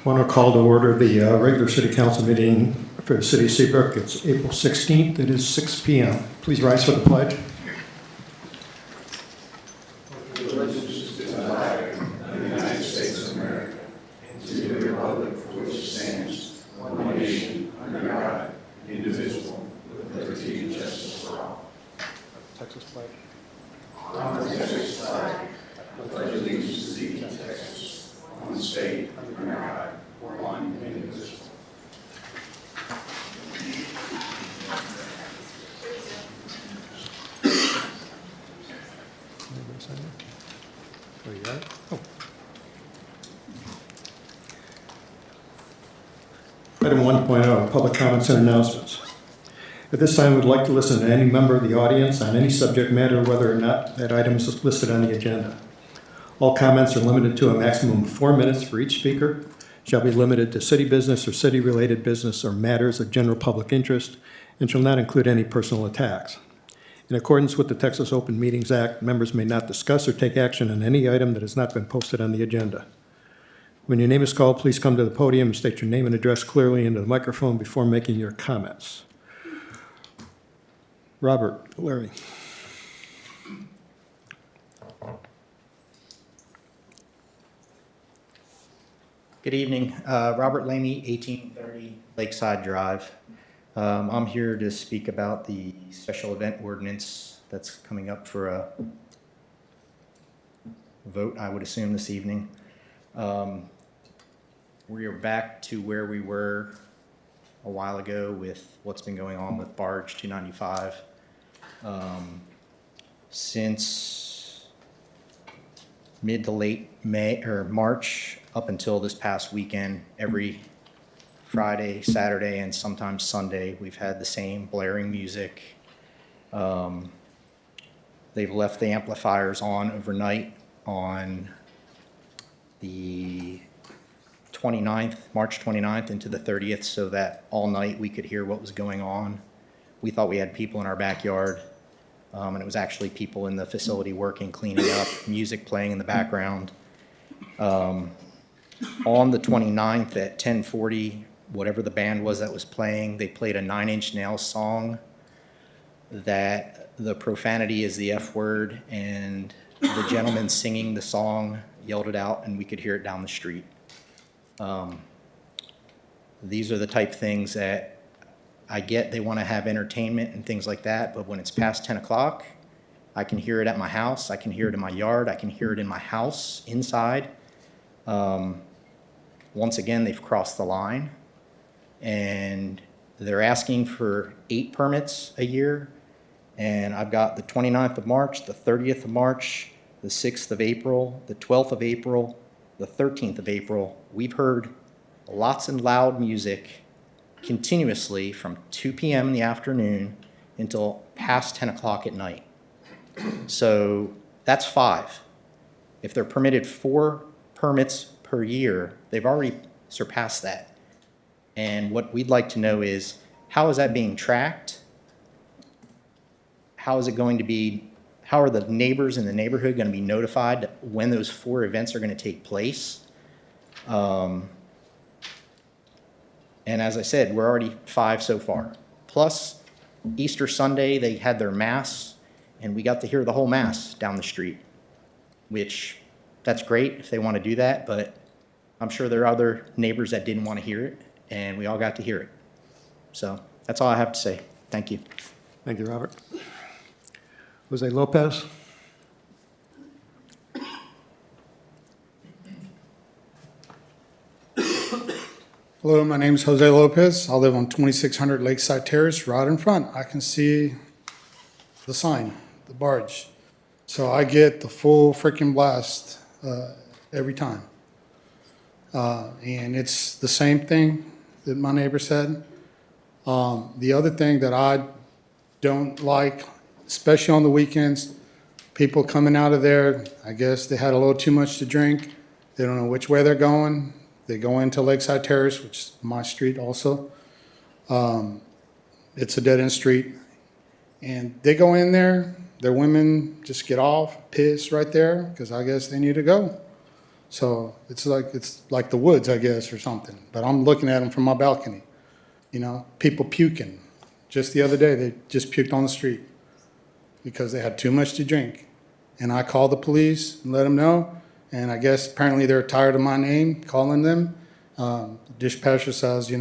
Want to call to order the regular city council meeting for the city of Seabrook. It's April 16th. It is 6 p.m. Please rise for the pledge. Texas pledge. On the Texas flag, I pledge allegiance to thee, Texas, one state, under God, one and indivisible. Oh, you got it? Oh. Item 1.0, public comments and announcements. At this time, we'd like to listen to any member of the audience on any subject matter, whether or not that item is listed on the agenda. All comments are limited to a maximum of 4 minutes for each speaker, shall be limited to city business or city-related business or matters of general public interest, and shall not include any personal attacks. In accordance with the Texas Open Meetings Act, members may not discuss or take action on any item that has not been posted on the agenda. When your name is called, please come to the podium and state your name and address clearly into the microphone before making your comments. Robert, Larry. Good evening. Robert Lamy, 1830 Lakeside Drive. I'm here to speak about the special event ordinance that's coming up for a vote, I would assume, this evening. We are back to where we were a while ago with what's been going on with Barge 295. Since mid to late May or March up until this past weekend, every Friday, Saturday, and sometimes Sunday, we've had the same blaring music. They've left the amplifiers on overnight on the 29th, March 29th into the 30th, so that all night we could hear what was going on. We thought we had people in our backyard, and it was actually people in the facility working, cleaning up, music playing in the background. On the 29th at 10:40, whatever the band was that was playing, they played a Nine Inch Nails song that the profanity is the F word, and the gentleman singing the song yelled it out, and we could hear it down the street. These are the type things that I get. They want to have entertainment and things like that, but when it's past 10 o'clock, I can hear it at my house, I can hear it in my yard, I can hear it in my house, inside. Once again, they've crossed the line, and they're asking for 8 permits a year, and I've got the 29th of March, the 30th of March, the 6th of April, the 12th of April, the 13th of April. We've heard lots and loud music continuously from 2 p.m. in the afternoon until past 10 o'clock at night. So that's 5. If they're permitted 4 permits per year, they've already surpassed that. And what we'd like to know is, how is that being tracked? How is it going to be, how are the neighbors in the neighborhood going to be notified when those 4 events are going to take place? And as I said, we're already 5 so far. Plus, Easter Sunday, they had their mass, and we got to hear the whole mass down the street, which that's great if they want to do that, but I'm sure there are other neighbors that didn't want to hear it, and we all got to hear it. So that's all I have to say. Thank you. Thank you, Robert. Jose Lopez. Hello, my name is Jose Lopez. I live on 2600 Lakeside Terrace, right in front. I can see the sign, the barge. So I get the full freaking blast every time. And it's the same thing that my neighbor said. The other thing that I don't like, especially on the weekends, people coming out of there, I guess they had a little too much to drink. They don't know which way they're going. They go into Lakeside Terrace, which is my street also. It's a dead-end street. And they go in there, their women just get off, piss right there, because I guess they need to go. So it's like the woods, I guess, or something. But I'm looking at them from my balcony. People puking. Just the other day, they just puked on the street because they had too much to drink. And I called the police and let them know. And I guess apparently they're tired of my name calling them. Dispatcher says,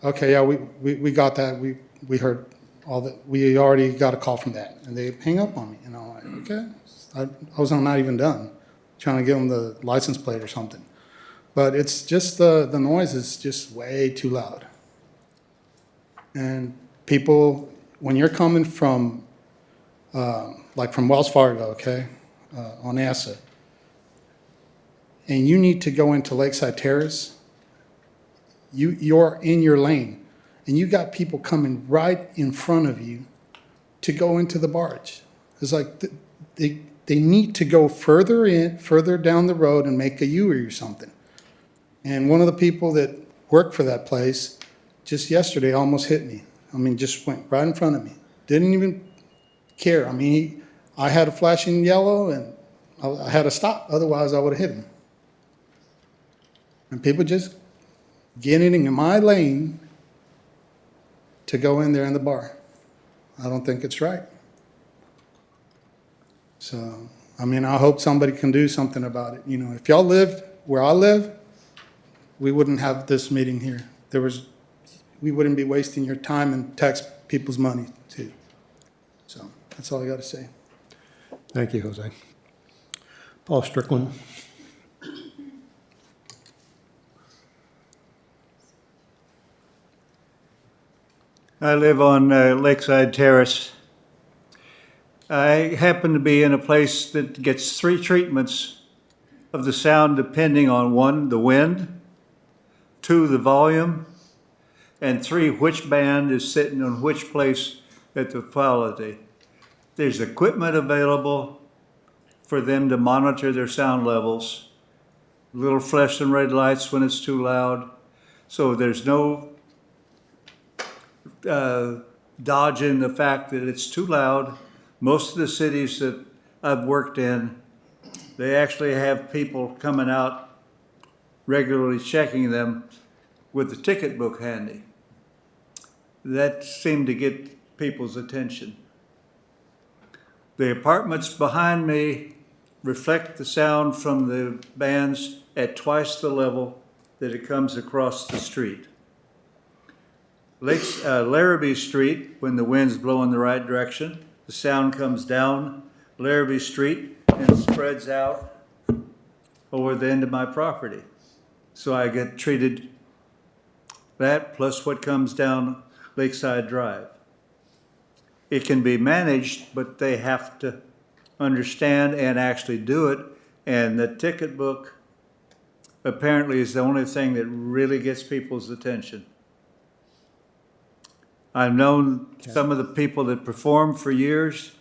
okay, yeah, we got that. We heard all that. We already got a call from that. And they hang up on me. And I'm like, okay. I was not even done trying to give them the license plate or something. But it's just the noise is just way too loud. And people, when you're coming from, like from Wells Fargo, okay, on Asa, and you need to go into Lakeside Terrace, you're in your lane, and you got people coming right in front of you to go into the barge. It's like they need to go further down the road and make a U or something. And one of the people that worked for that place just yesterday almost hit me. Just went right in front of me. Didn't even care. I had a flashing yellow and I had to stop. Otherwise, I would have hit him. And people just getting in my lane to go in there in the bar. I don't think it's right. So, I hope somebody can do something about it. If y'all lived where I live, we wouldn't have this meeting here. We wouldn't be wasting your time and tax people's money too. So that's all I got to say. Thank you, Jose. Paul Strickland. I live on Lakeside Terrace. I happen to be in a place that gets 3 treatments of the sound depending on 1, the wind, 2, the volume, and 3, which band is sitting on which place at the quality. There's equipment available for them to monitor their sound levels. Little fluorescent red lights when it's too loud. So there's no dodging the fact that it's too loud. Most of the cities that I've worked in, they actually have people coming out regularly checking them with the ticket book handy. That seemed to get people's attention. The apartments behind me reflect the sound from the bands at twice the level that it comes across the street. Larrabee Street, when the wind's blowing the right direction, the sound comes down Larrabee Street and spreads out over the end of my property. So I get treated that plus what comes down Lakeside Drive. It can be managed, but they have to understand and actually do it. And the ticket book apparently is the only thing that really gets people's attention. I've known some of the people that perform for years.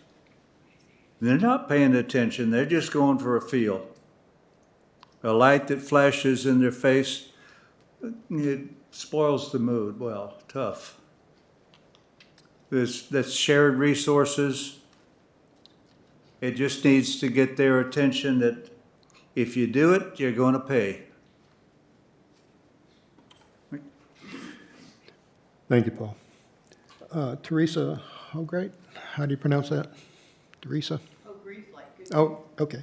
They're not paying attention. They're just going for a feel. A light that flashes in their face, it spoils the mood. Well, tough. That's shared resources. It just needs to get their attention that if you do it, you're going to pay. Thank you, Paul. Teresa Hogreat, how do you pronounce that? Teresa? Oh, grief like good. Oh, okay.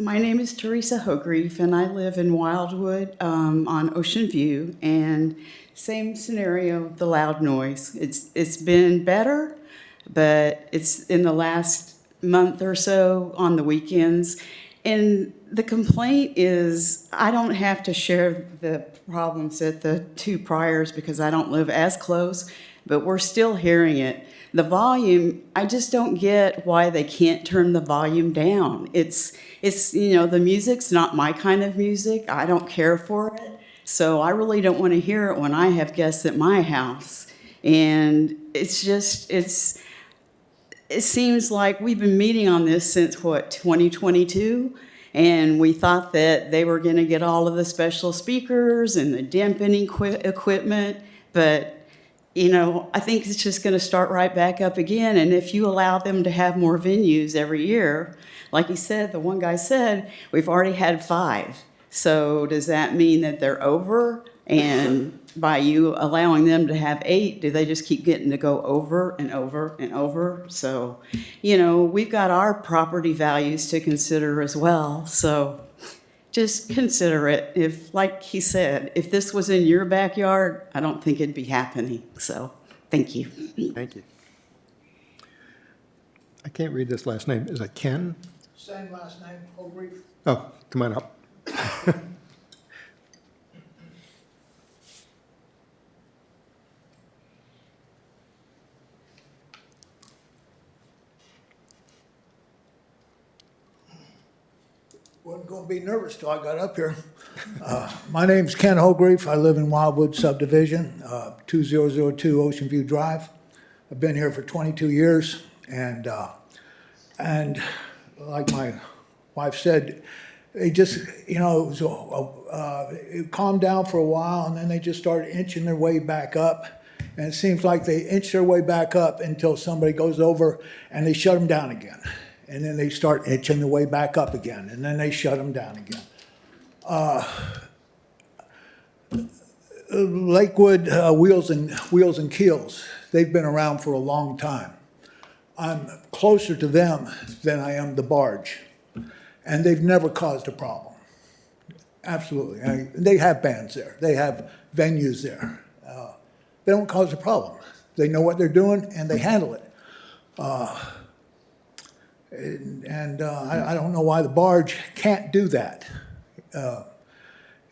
My name is Teresa Hogreef, and I live in Wildwood on Ocean View. And same scenario, the loud noise. It's been better, but it's in the last month or so on the weekends. And the complaint is I don't have to share the problems at the 2 priors because I don't live as close, but we're still hearing it. The volume, I just don't get why they can't turn the volume down. It's the music's not my kind of music. I don't care for it. So I really don't want to hear it when I have guests at my house. And it seems like we've been meeting on this since, 2022? And we thought that they were going to get all of the special speakers and the dampening equipment, but I think it's just going to start right back up again. And if you allow them to have more venues every year, like he said, the one guy said, we've already had 5. So does that mean that they're over? And by you allowing them to have 8, do they just keep getting to go over and over and over? So, we've got our property values to consider as well. So just consider it. If, like he said, if this was in your backyard, I don't think it'd be happening. So, thank you. Thank you. I can't read this last name. Is it Ken? Same last name, O'Reilly. Oh, come on up. Wasn't going to be nervous till I got up here. My name's Ken Holgrefe. I live in Wildwood Subdivision, 2002 Ocean View Drive. I've been here for 22 years, and like my wife said, they just, it calmed down for a while, and then they just started inching their way back up. And it seems like they inch their way back up until somebody goes over and they shut them down again. And then they start inching their way back up again, and then they shut them down again. Lakewood Wheels and Keels, they've been around for a long time. I'm closer to them than I am the barge, and they've never caused a problem. Absolutely. They have bands there. They have venues there. They don't cause a problem. They know what they're doing, and they handle it. I don't know why the barge can't do that.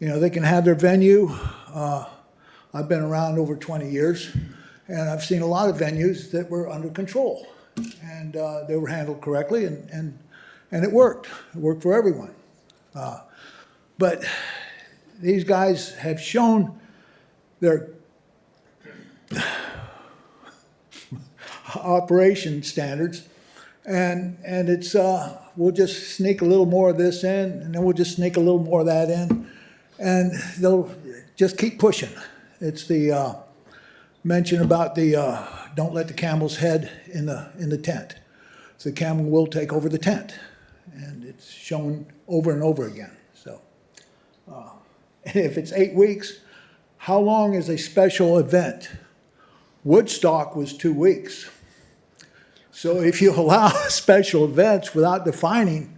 They can have their venue. I've been around over 20 years, and I've seen a lot of venues that were under control, and they were handled correctly, and it worked. It worked for everyone. But these guys have shown their operation standards. And it's, we'll just sneak a little more of this in, and then we'll just sneak a little more of that in, and they'll just keep pushing. It's the mention about the don't let the camel's head in the tent. So the camel will take over the tent, and it's shown over and over again. So if it's 8 weeks, how long is a special event? Woodstock was 2 weeks. So if you allow special events without defining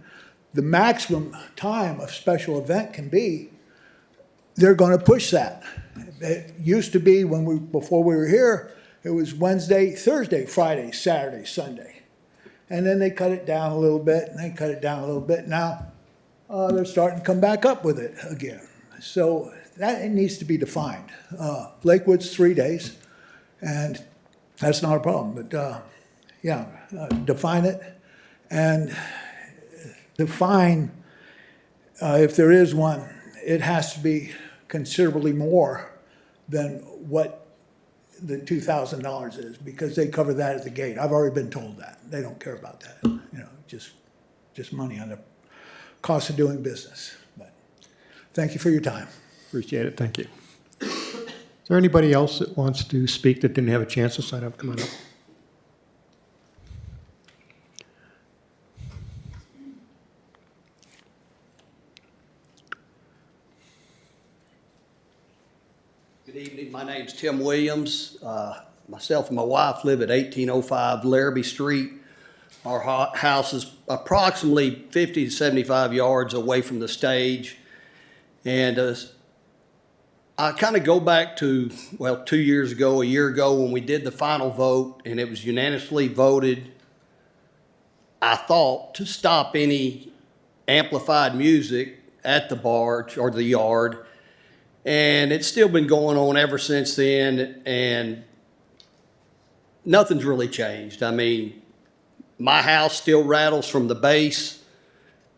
the maximum time a special event can be, they're going to push that. It used to be before we were here, it was Wednesday, Thursday, Friday, Saturday, Sunday. And then they cut it down a little bit, and they cut it down a little bit. Now they're starting to come back up with it again. So that it needs to be defined. Lakewood's 3 days, and that's not a problem. But define it, and define, if there is one, it has to be considerably more than what the $2,000 is, because they cover that at the gate. I've already been told that. They don't care about that, just money on the cost of doing business. But thank you for your time. Appreciate it. Thank you. Is there anybody else that wants to speak that didn't have a chance to sign up? Come on up. Good evening. My name's Tim Williams. Myself and my wife live at 1805 Larrabee Street. Our house is approximately 50 to 75 yards away from the stage. And I kind of go back to, 2 years ago, a year ago, when we did the final vote, and it was unanimously voted, I thought, to stop any amplified music at the barge or the yard. And it's still been going on ever since then, and nothing's really changed. I mean, my house still rattles from the bass.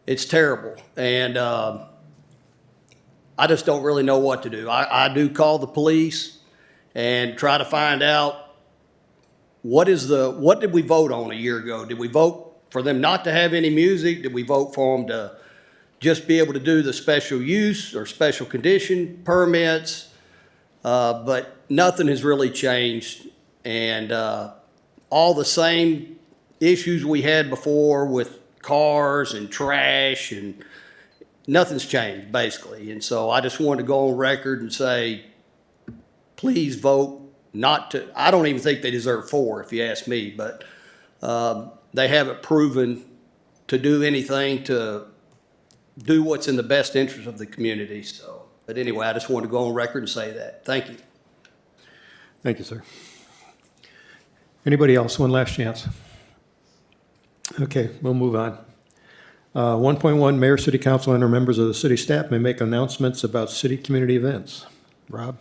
It's terrible. And I just don't really know what to do. I do call the police and try to find out what did we vote on a year ago? Did we vote for them not to have any music? Did we vote for them just be able to do the special use or special condition permits, but nothing has really changed. And all the same issues we had before with cars and trash, and nothing's changed, basically. And so I just wanted to go on record and say, please vote not to, I don't even think they deserve 4, if you ask me, but they haven't proven to do anything to do what's in the best interest of the community. So, but anyway, I just wanted to go on record and say that. Thank you. Thank you, sir. Anybody else? One last chance. Okay, we'll move on. 1.1, Mayor, City Council, and or members of the city staff may make announcements about city community events. Rob?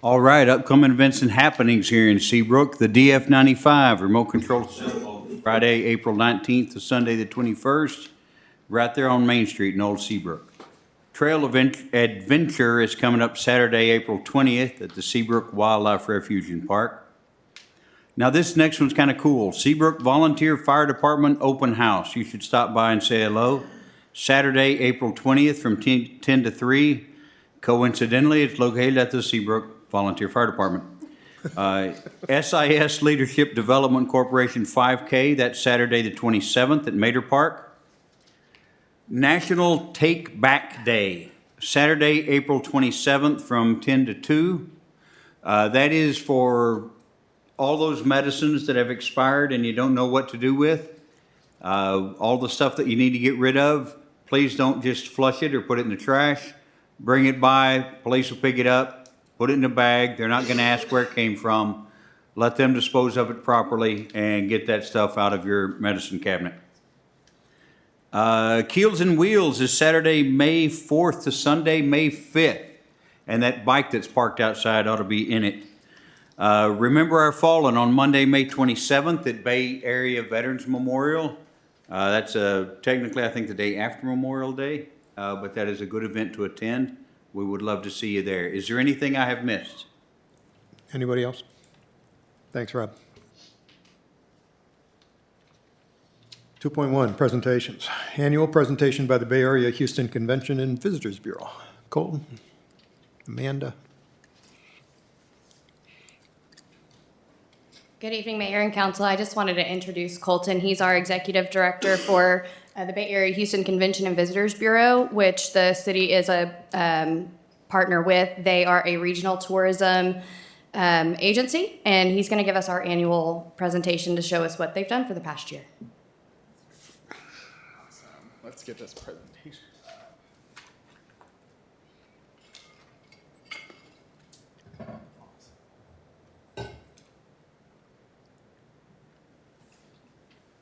All right, upcoming events and happenings here in Seabrook. The DF-95 Remote Control System, Friday, April 19th to Sunday, the 21st, right there on Main Street in Old Seabrook. Trail Adventure is coming up Saturday, April 20th at the Seabrook Wildlife Refuge and Park. Now, this next one's kind of cool. Seabrook Volunteer Fire Department Open House. You should stop by and say hello. Saturday, April 20th from 10 to 3. Coincidentally, it's located at the Seabrook Volunteer Fire Department. SIS Leadership Development Corporation 5K, that's Saturday the 27th at Mater Park. National Take Back Day, Saturday, April 27th from 10 to 2. That is for all those medicines that have expired and you don't know what to do with. All the stuff that you need to get rid of, please don't just flush it or put it in the trash. Bring it by, police will pick it up, put it in a bag. They're not going to ask where it came from. Let them dispose of it properly and get that stuff out of your medicine cabinet. Keels and Wheels is Saturday, May 4th to Sunday, May 5th. And that bike that's parked outside ought to be in it. Remember Our Fallen on Monday, May 27th at Bay Area Veterans Memorial. That's technically, I think, the day after Memorial Day, but that is a good event to attend. We would love to see you there. Is there anything I have missed? Anybody else? Thanks, Rob. 2.1, presentations. Annual presentation by the Bay Area Houston Convention and Visitors Bureau. Colton? Amanda? Good evening, Mayor and Council. I just wanted to introduce Colton. He's our Executive Director for the Bay Area Houston Convention and Visitors Bureau, which the city is a partner with. They are a regional tourism agency, and he's going to give us our annual presentation to show us what they've done for the past year. Let's get this presentation.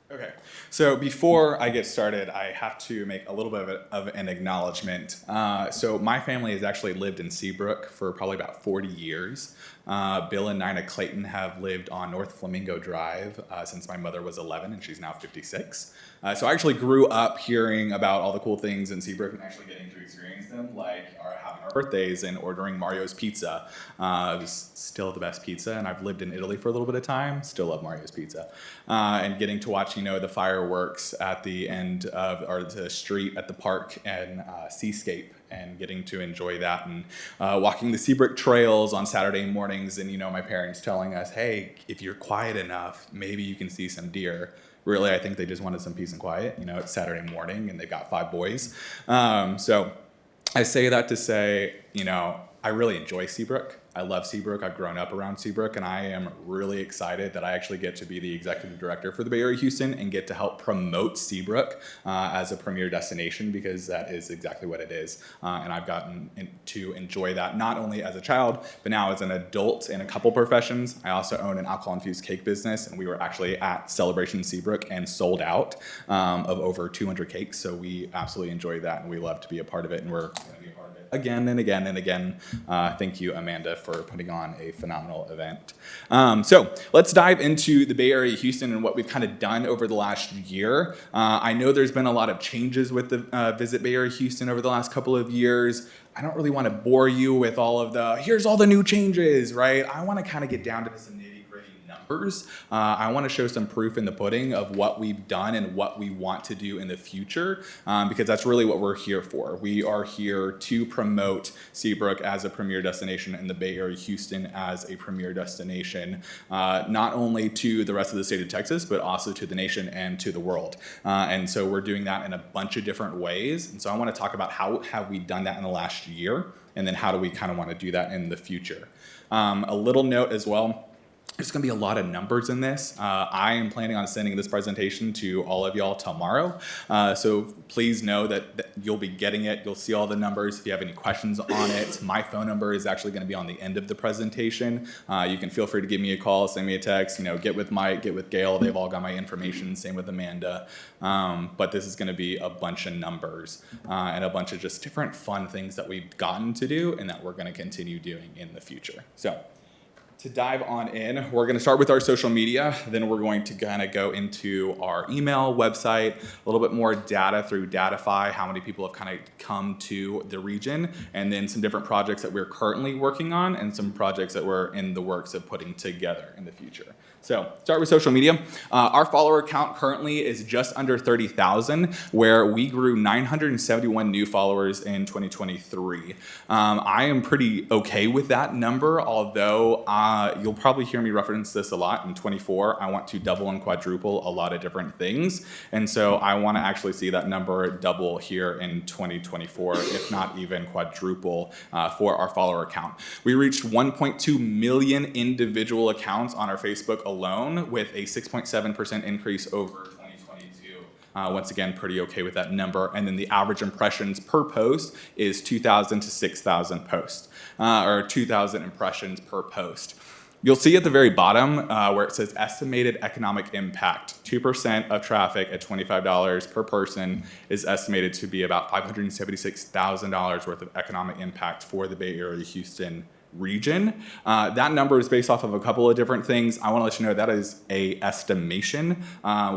Okay, so before I get started, I have to make a little bit of an acknowledgement. So my family has actually lived in Seabrook for probably about 40 years. Bill and Nina Clayton have lived on North Flamingo Drive since my mother was 11 and she's now 56. So I actually grew up hearing about all the cool things in Seabrook and actually getting to experience them, like having our birthdays and ordering Mario's Pizza. It was still the best pizza, and I've lived in Italy for a little bit of time, still love Mario's Pizza. And getting to watch, the fireworks at the end of, or the street at the park and Seascape, and getting to enjoy that, and walking the Seabrook trails on Saturday mornings, and my parents telling us, hey, if you're quiet enough, maybe you can see some deer. Really, I think they just wanted some peace and quiet. It's Saturday morning and they've got 5 boys. So I say that to say, I really enjoy Seabrook. I love Seabrook. I've grown up around Seabrook, and I am really excited that I actually get to be the executive director for the Bay Area Houston and get to help promote Seabrook as a premier destination, because that is exactly what it is. And I've gotten to enjoy that not only as a child, but now as an adult in a couple professions. I also own an alcohol-infused cake business, and we were actually at Celebration Seabrook and sold out of over 200 cakes. So we absolutely enjoy that, and we love to be a part of it, and we're going to be a part of it again and again and again. Thank you, Amanda, for putting on a phenomenal event. So let's dive into the Bay Area Houston and what we've kind of done over the last year. I know there's been a lot of changes with the Visit Bay Area Houston over the last couple of years. I don't really want to bore you with all of here's all the new changes, right? I want to kind of get down to some nitty-gritty numbers numbers. I want to show some proof in the pudding of what we've done and what we want to do in the future, because that's really what we're here for. We are here to promote Seabrook as a premier destination in the Bay Area, Houston as a premier destination, not only to the rest of the state of Texas, but also to the nation and to the world. And so we're doing that in a bunch of different ways. And so I want to talk about how have we done that in the last year, and then how do we kind of want to do that in the future. A little note as well. There's going to be a lot of numbers in this. I am planning on sending this presentation to all of y'all tomorrow. So please know that you'll be getting it. You'll see all the numbers. If you have any questions on it, my phone number is actually going to be on the end of the presentation. You can feel free to give me a call, send me a text, get with Mike, get with Gail. They've all got my information. Same with Amanda. But this is going to be a bunch of numbers and a bunch of just different fun things that we've gotten to do and that we're going to continue doing in the future. So, to dive on in, we're going to start with our social media, then we're going to kind of go into our email, website, a little bit more data through Datify, how many people have kind of come to the region, and then some different projects that we're currently working on and some projects that we're in the works of putting together in the future. So, start with social media. Our follower count currently is just under 30,000, where we grew 971 new followers in 2023. I am pretty okay with that number, although you'll probably hear me reference this a lot. In 24, I want to double and quadruple a lot of different things. And so I want to actually see that number double here in 2024, if not even quadruple for our follower count. We reached 1.2 million individual accounts on our Facebook alone, with a 6.7% increase over 2022. Once again, pretty okay with that number. And then the average impressions per post is 2,000 to 6,000 posts, or 2,000 impressions per post. You'll see at the very bottom where it says estimated economic impact. 2% of traffic at $25 per person is estimated to be about $576,000 worth of economic impact for the Bay Area, Houston region. That number is based off of a couple of different things. I want to let you know that is a estimation.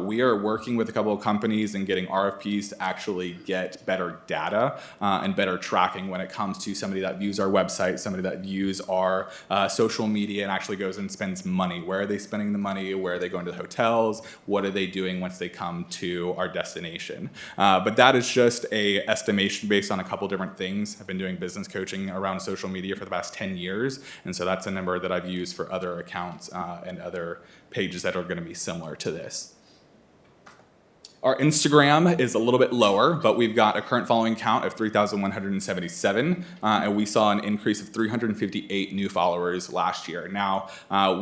We are working with a couple of companies and getting RFPs to actually get better data and better tracking when it comes to somebody that views our website, somebody that views our social media and actually goes and spends money. Where are they spending the money? Where are they going to the hotels? What are they doing once they come to our destination? But that is just a estimation based on a couple different things. I've been doing business coaching around social media for the past 10 years. And so that's a number that I've used for other accounts and other pages that are going to be similar to this. Our Instagram is a little bit lower, but we've got a current following count of 3,177, and we saw an increase of 358 new followers last year. Now,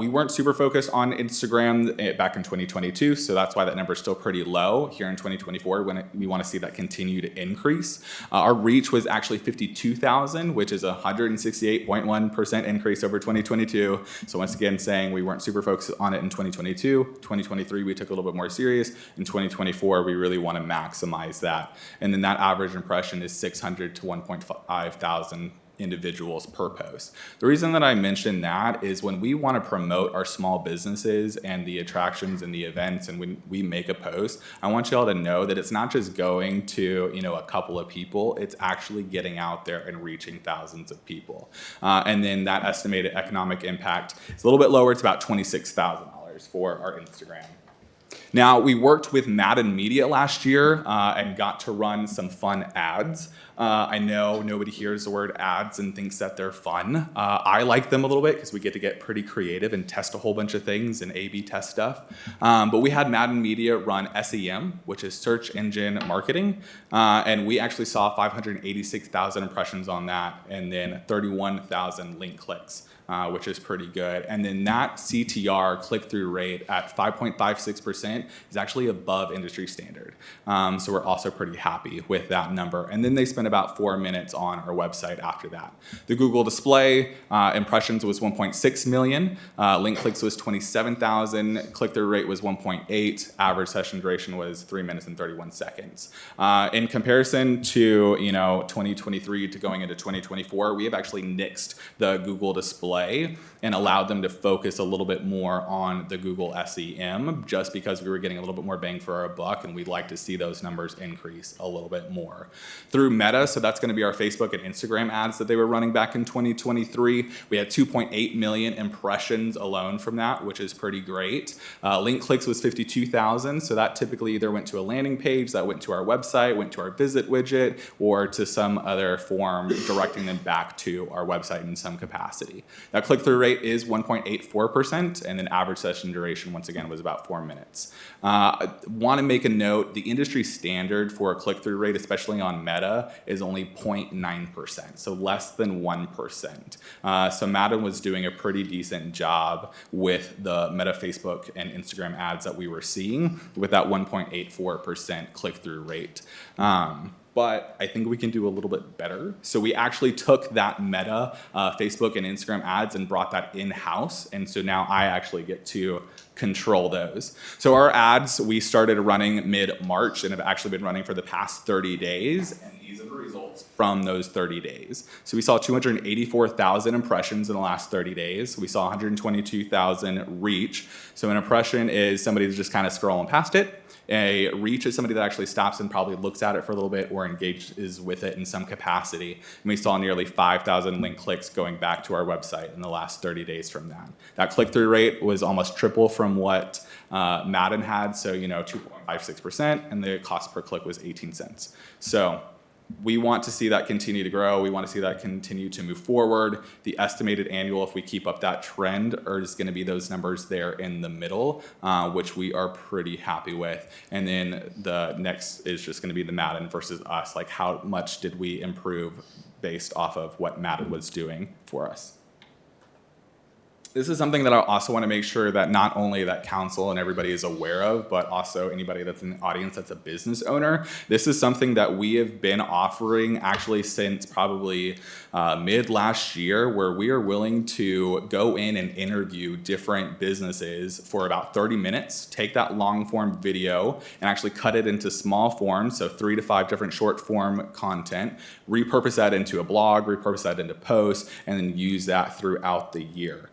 we weren't super focused on Instagram back in 2022, so that's why that number is still pretty low. Here in 2024, when we want to see that continue to increase. Our reach was actually 52,000, which is a 168.1% increase over 2022. So once again, saying we weren't super focused on it in 2022. 2023, we took a little bit more serious. In 2024, we really want to maximize that. And then that average impression is 600 to 1.5 thousand individuals per post. The reason that I mention that is when we want to promote our small businesses and the attractions and the events, and when we make a post, I want you all to know that it's not just going to, a couple of people, it's actually getting out there and reaching thousands of people. And then that estimated economic impact is a little bit lower. It's about $26,000 for our Instagram. Now, we worked with Madden Media last year and got to run some fun ads. I know nobody hears the word ads and thinks that they're fun. I like them a little bit because we get to get pretty creative and test a whole bunch of things and A/B test stuff. But we had Madden Media run SEM, which is search engine marketing, and we actually saw 586,000 impressions on that and then 31,000 link clicks. Which is pretty good. And then that CTR, click-through rate at 5.56% is actually above industry standard. So we're also pretty happy with that number. And then they spent about 4 minutes on our website after that. The Google display impressions was 1.6 million. Link clicks was 27,000. Click-through rate was 1.8. Average session duration was 3 minutes and 31 seconds. In comparison to 2023 to going into 2024, we have actually nixed the Google display display and allowed them to focus a little bit more on the Google SEM, just because we were getting a little bit more bang for our buck, and we'd like to see those numbers increase a little bit more. Through Meta, so that's going to be our Facebook and Instagram ads that they were running back in 2023, we had 2.8 million impressions alone from that, which is pretty great. Link clicks was 52,000, so that typically either went to a landing page, that went to our website, went to our visit widget, or to some other form directing them back to our website in some capacity. That click-through rate is 1.84%, and then average session duration, once again, was about 4 minutes. Want to make a note, the industry standard for a click-through rate, especially on Meta, is only 0.9%, so less than 1%. So Meta was doing a pretty decent job with the Meta Facebook and Instagram ads that we were seeing with that 1.84% click-through rate. But I think we can do a little bit better. So we actually took that Meta Facebook and Instagram ads and brought that in-house. And so now I actually get to control those. So our ads, we started running mid-March and have actually been running for the past 30 days. And these are the results from those 30 days. So we saw 284,000 impressions in the last 30 days. We saw 122,000 reach. So an impression is somebody that's just kind of scrolling past it. A reach is somebody that actually stops and probably looks at it for a little bit or engages with it in some capacity. And we saw nearly 5,000 link clicks going back to our website in the last 30 days from that. That click-through rate was almost triple from what Madden had, so 2.56%, and the cost per click was 18 cents. So we want to see that continue to grow. We want to see that continue to move forward. The estimated annual, if we keep up that trend, is going to be those numbers there in the middle, which we are pretty happy with. And then the next is just going to be the Madden versus us. Like, how much did we improve based off of what Madden was doing for us? This is something that I also want to make sure that not only that council and everybody is aware of, but also anybody that's in the audience that's a business owner. This is something that we have been offering actually since probably mid last year, where we are willing to go in and interview different businesses for about 30 minutes, take that long form video and actually cut it into small forms, so 3 to 5 different short form content, repurpose that into a blog, repurpose that into posts, and then use that throughout the year.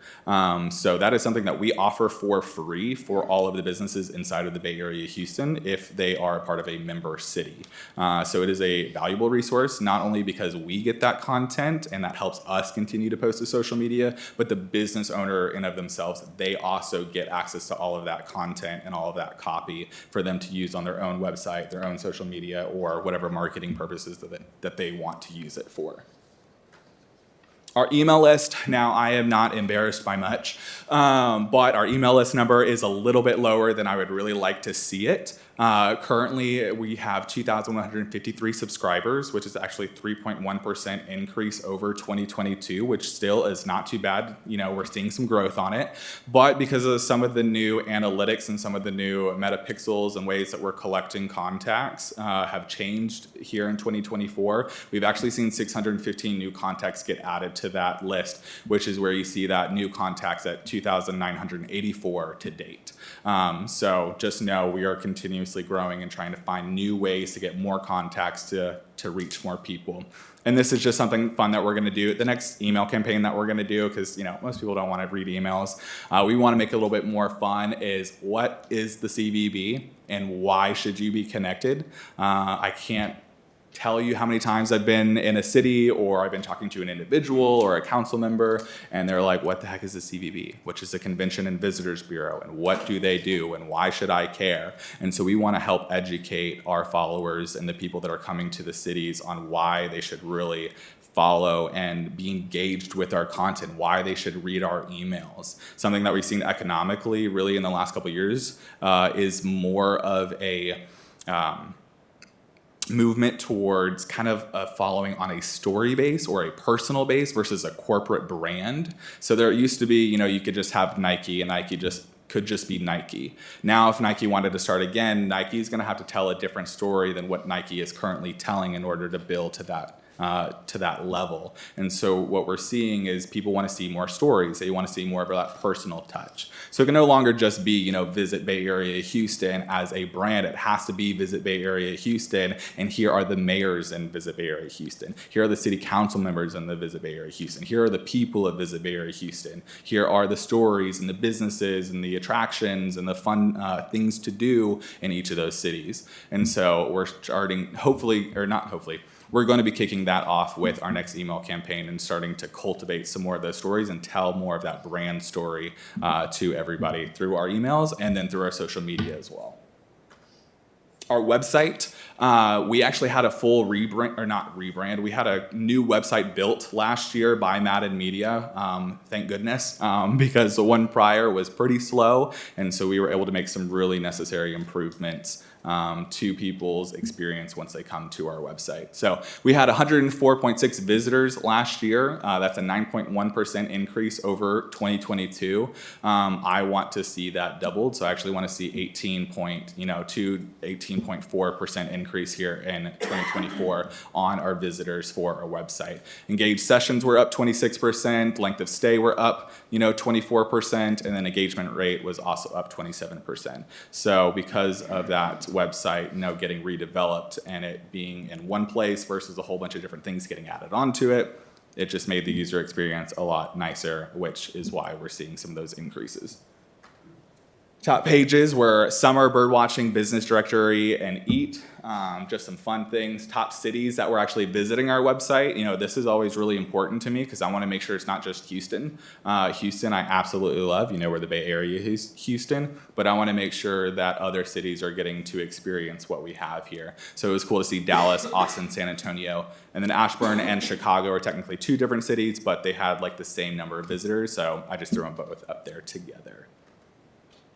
So that is something that we offer for free for all of the businesses inside of the Bay Area, Houston, if they are a part of a member city. So it is a valuable resource, not only because we get that content and that helps us continue to post to social media, but the business owner in of themselves, they also get access to all of that content and all of that copy for them to use on their own website, their own social media, or whatever marketing purposes that they want to use it for. Our email list, now I am not embarrassed by much, but our email list number is a little bit lower than I would really like to see it. Currently, we have 2,153 subscribers, which is actually 3.1% increase over 2022, which still is not too bad. We're seeing some growth on it. But because of some of the new analytics and some of the new metapixels and ways that we're collecting contacts have changed here in 2024, we've actually seen 615 new contacts get added to that list, which is where you see that new contacts at 2,984 to date. So just know we are continuously growing and trying to find new ways to get more contacts to reach more people. And this is just something fun that we're going to do. The next email campaign that we're going to do, because most people don't want to read emails, we want to make it a little bit more fun, is what is the CVB and why should you be connected? I can't tell you how many times I've been in a city or I've been talking to an individual or a council member and they're like, what the heck is the CVB? Which is the Convention and Visitors Bureau, and what do they do and why should I care? And so we want to help educate our followers and the people that are coming to the cities on why they should really follow and be engaged with our content, why they should read our emails. Something that we've seen economically really in the last couple of years is more of a movement towards kind of following on a story base or a personal base versus a corporate brand. So there used to be, you could just have Nike and Nike could just be Nike. Now, if Nike wanted to start again, Nike is going to have to tell a different story than what Nike is currently telling in order to build to to that level. And so what we're seeing is people want to see more stories. They want to see more of that personal touch. So it can no longer just be, Visit Bay Area Houston as a brand. It has to be Visit Bay Area Houston, and here are the mayors in Visit Bay Area Houston. Here are the city council members in the Visit Bay Area Houston. Here are the people of Visit Bay Area Houston. Here are the stories and the businesses and the attractions and the fun things to do in each of those cities. And so we're starting, we're going to be kicking that off with our next email campaign and starting to cultivate some more of those stories and tell more of that brand story to everybody through our emails and then through our social media as well. Our website, we actually had a full rebrand. We had a new website built last year by Madden Media, thank goodness, because the one prior was pretty slow. And so we were able to make some really necessary improvements to people's experience once they come to our website. So we had 104.6 visitors last year. That's a 9.1% increase over 2022. I want to see that doubled. So I actually want to see 18.4% increase here in 2024 on our visitors for our website. Engaged sessions were up 26%, length of stay were up 24%, and then engagement rate was also up 27%. So because of that website getting redeveloped and it being in one place versus a whole bunch of different things getting added onto it, it just made the user experience a lot nicer, which is why we're seeing some of those increases. Top pages were summer, birdwatching, business directory, and eat. Just some fun things. Top cities that were actually visiting our website. This is always really important to me because I want to make sure it's not just Houston. Houston, I absolutely love. We're the Bay Area Houston, but I want to make sure that other cities are getting to experience what we have here. So it was cool to see Dallas, Austin, San Antonio, and then Ashburn and Chicago are technically two different cities, but they had like the same number of visitors. So I just threw them both up there together.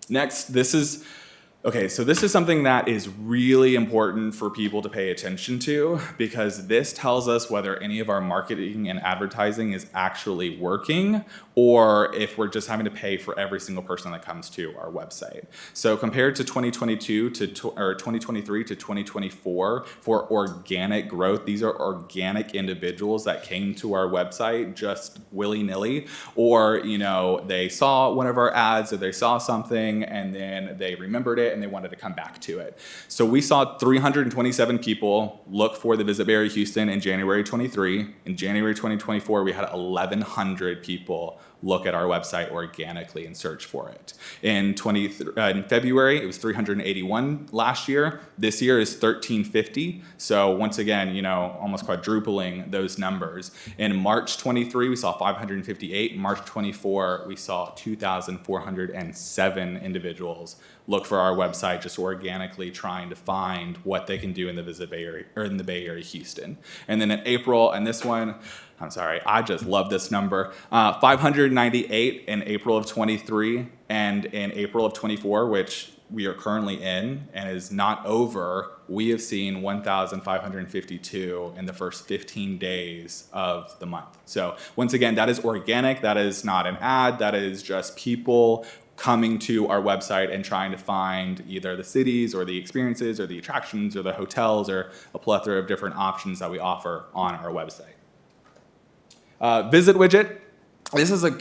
Next, this is something that is really important for people to pay attention to because this tells us whether any of our marketing and advertising is actually working or if we're just having to pay for every single person that comes to our website. So compared to 2022 or 2023 to 2024 for organic growth, these are organic individuals that came to our website just willy-nilly, or they saw one of our ads or they saw something and then they remembered it and they wanted to come back to it. So we saw 327 people look for the Visit Bay Area Houston in January 23. In January 2024, we had 1,100 people look at our website organically and search for it. In February, it was 381 last year. This year is 1,350. So once again, almost quadrupling those numbers. In March 23, we saw 558. March 24, we saw 2,407 individuals look for our website just organically trying to find what they can do in the Visit Bay Area or in the Bay Area Houston. And then in April, and this one, I'm sorry, I just love this number. 598 in April of 23 and in April of 24, which we are currently in and is not over, we have seen 1,552 in the first 15 days of the month. So once again, that is organic. That is not an ad. That is just people coming to our website and trying to find either the cities or the experiences or the attractions or the hotels or a plethora of different options that we offer on our website. Visit widget. This is a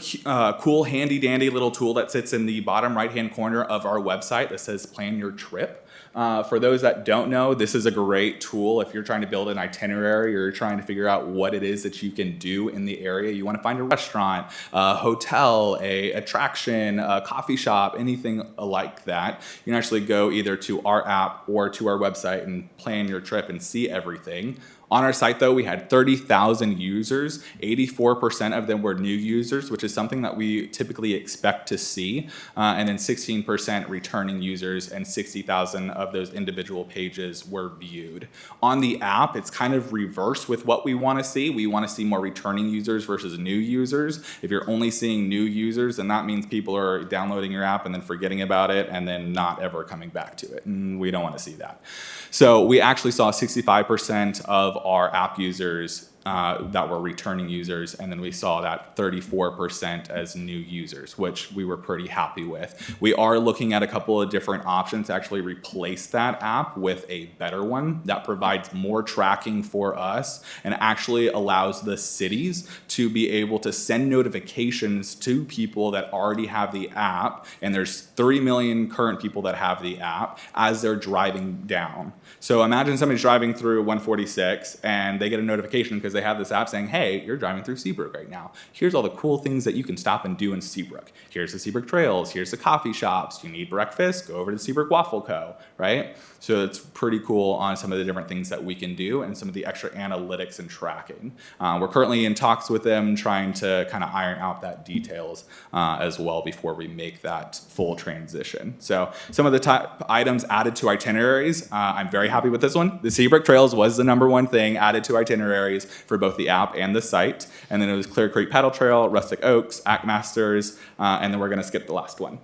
cool, handy-dandy little tool that sits in the bottom right-hand corner of our website that says Plan Your Trip. For those that don't know, this is a great tool if you're trying to build an itinerary or you're trying to figure out what it is that you can do in the area. You want to find a restaurant, a hotel, a attraction, a coffee shop, anything like that. You can actually go either to our app or to our website and plan your trip and see everything. On our site, though, we had 30,000 users. 84% of them were new users, which is something that we typically expect to see. And then 16% returning users, and 60,000 of those individual pages were viewed. On the app, it's kind of reversed with what we want to see. We want to see more returning users versus new users. If you're only seeing new users, then that means people are downloading your app and then forgetting about it and then not ever coming back to it. And we don't want to see that. So we actually saw 65% of our app users that were returning users, and then we saw that 34% as new users, which we were pretty happy with. We are looking at a couple of different options to actually replace that app with a better one that provides more tracking for us and actually allows the cities to be able to send notifications to people that already have the app, and there's 3 million current people that have the app, as they're driving down. So imagine somebody's driving through 146 and they get a notification because they have this app saying, hey, you're driving through Seabrook right now. Here's all the cool things that you can stop and do in Seabrook. Here's the Seabrook trails. Here's the coffee shops. You need breakfast? Go over to Seabrook Waffle Co., right? So it's pretty cool on some of the different things that we can do and some of the extra analytics and tracking. We're currently in talks with them trying to kind of iron out that details as well before we make that full transition. So some of the top items added to itineraries, I'm very happy with this one. The Seabrook Trails was the #1 thing added to itineraries for both the app and the site. And then it was Clear Creek Paddle Trail, Rustic Oaks, Ackmasters, and then we're gonna skip the last one.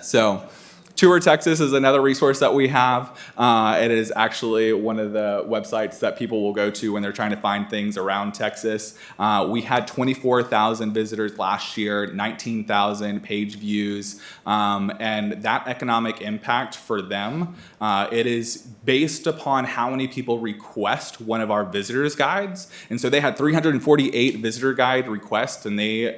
So Tour Texas is another resource that we have. It is actually one of the websites that people will go to when they're trying to find things around Texas. We had 24,000 visitors last year, 19,000 page views, and that economic impact for them, it is based upon how many people request one of our visitors guides. And so they had 348 visitor guide requests, and they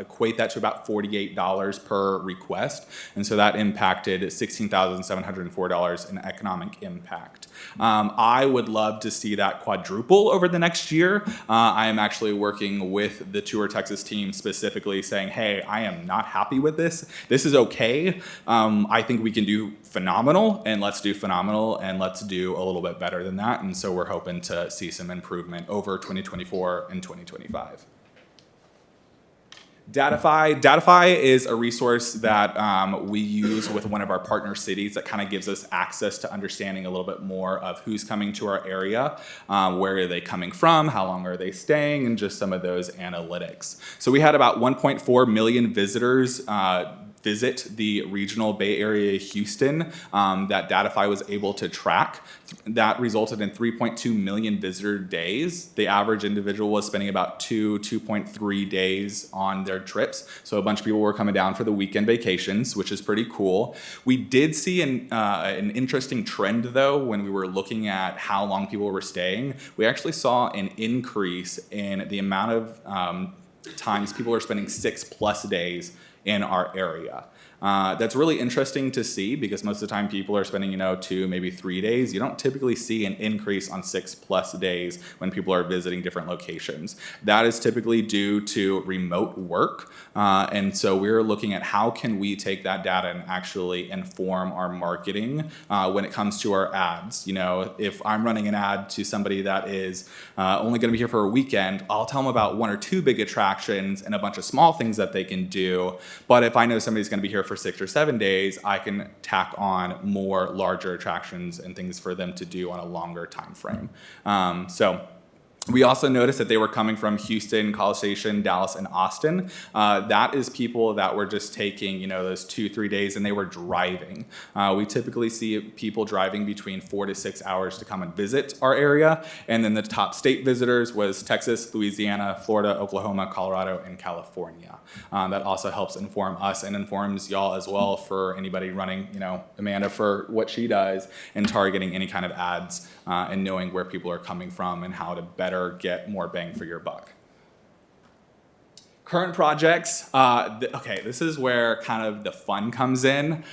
equate that to about $48 per request. And so that impacted $16,704 in economic impact. I would love to see that quadruple over the next year. I am actually working with the Tour Texas team specifically saying, hey, I am not happy with this. This is okay. I think we can do phenomenal, and let's do phenomenal, and let's do a little bit better than that. And so we're hoping to see some improvement over 2024 and 2025. Datify is a resource that we use with one of our partner cities that kind of gives us access to understanding a little bit more of who's coming to our area, where are they coming from, how long are they staying, and just some of those analytics. So we had about 1.4 million visitors visit the regional Bay Area Houston that Datify was able to track. That resulted in 3.2 million visitor days. The average individual was spending about 2.3 days on their trips. So a bunch of people were coming down for the weekend vacations, which is pretty cool. We did see an interesting trend though when we were looking at how long people were staying. We actually saw an increase in the amount of times people are spending 6+ days in our area. That's really interesting to see because most of the time people are spending, 2, maybe 3 days. You don't typically see an increase on 6+ days when people are visiting different locations. That is typically due to remote work. And so we're looking at how can we take that data and actually inform our marketing when it comes to our ads. If I'm running an ad to somebody that is only going to be here for a weekend, I'll tell them about 1 or 2 big attractions and a bunch of small things that they can do. But if I know somebody's going to be here for 6 or 7 days, I can tack on more larger attractions and things for them to do on a longer time frame. We also noticed that they were coming from Houston, College Station, Dallas, and Austin. That is people that were just taking, those 2-3 days and they were driving. We typically see people driving between 4 to 6 hours to come and visit our area. And then the top state visitors was Texas, Louisiana, Florida, Oklahoma, Colorado, and California. That also helps inform us and informs y'all as well for anybody running, Amanda for what she does and targeting any kind of ads and knowing where people are coming from and how to better get more bang for your buck. Current projects, okay, this is where kind of the fun comes in.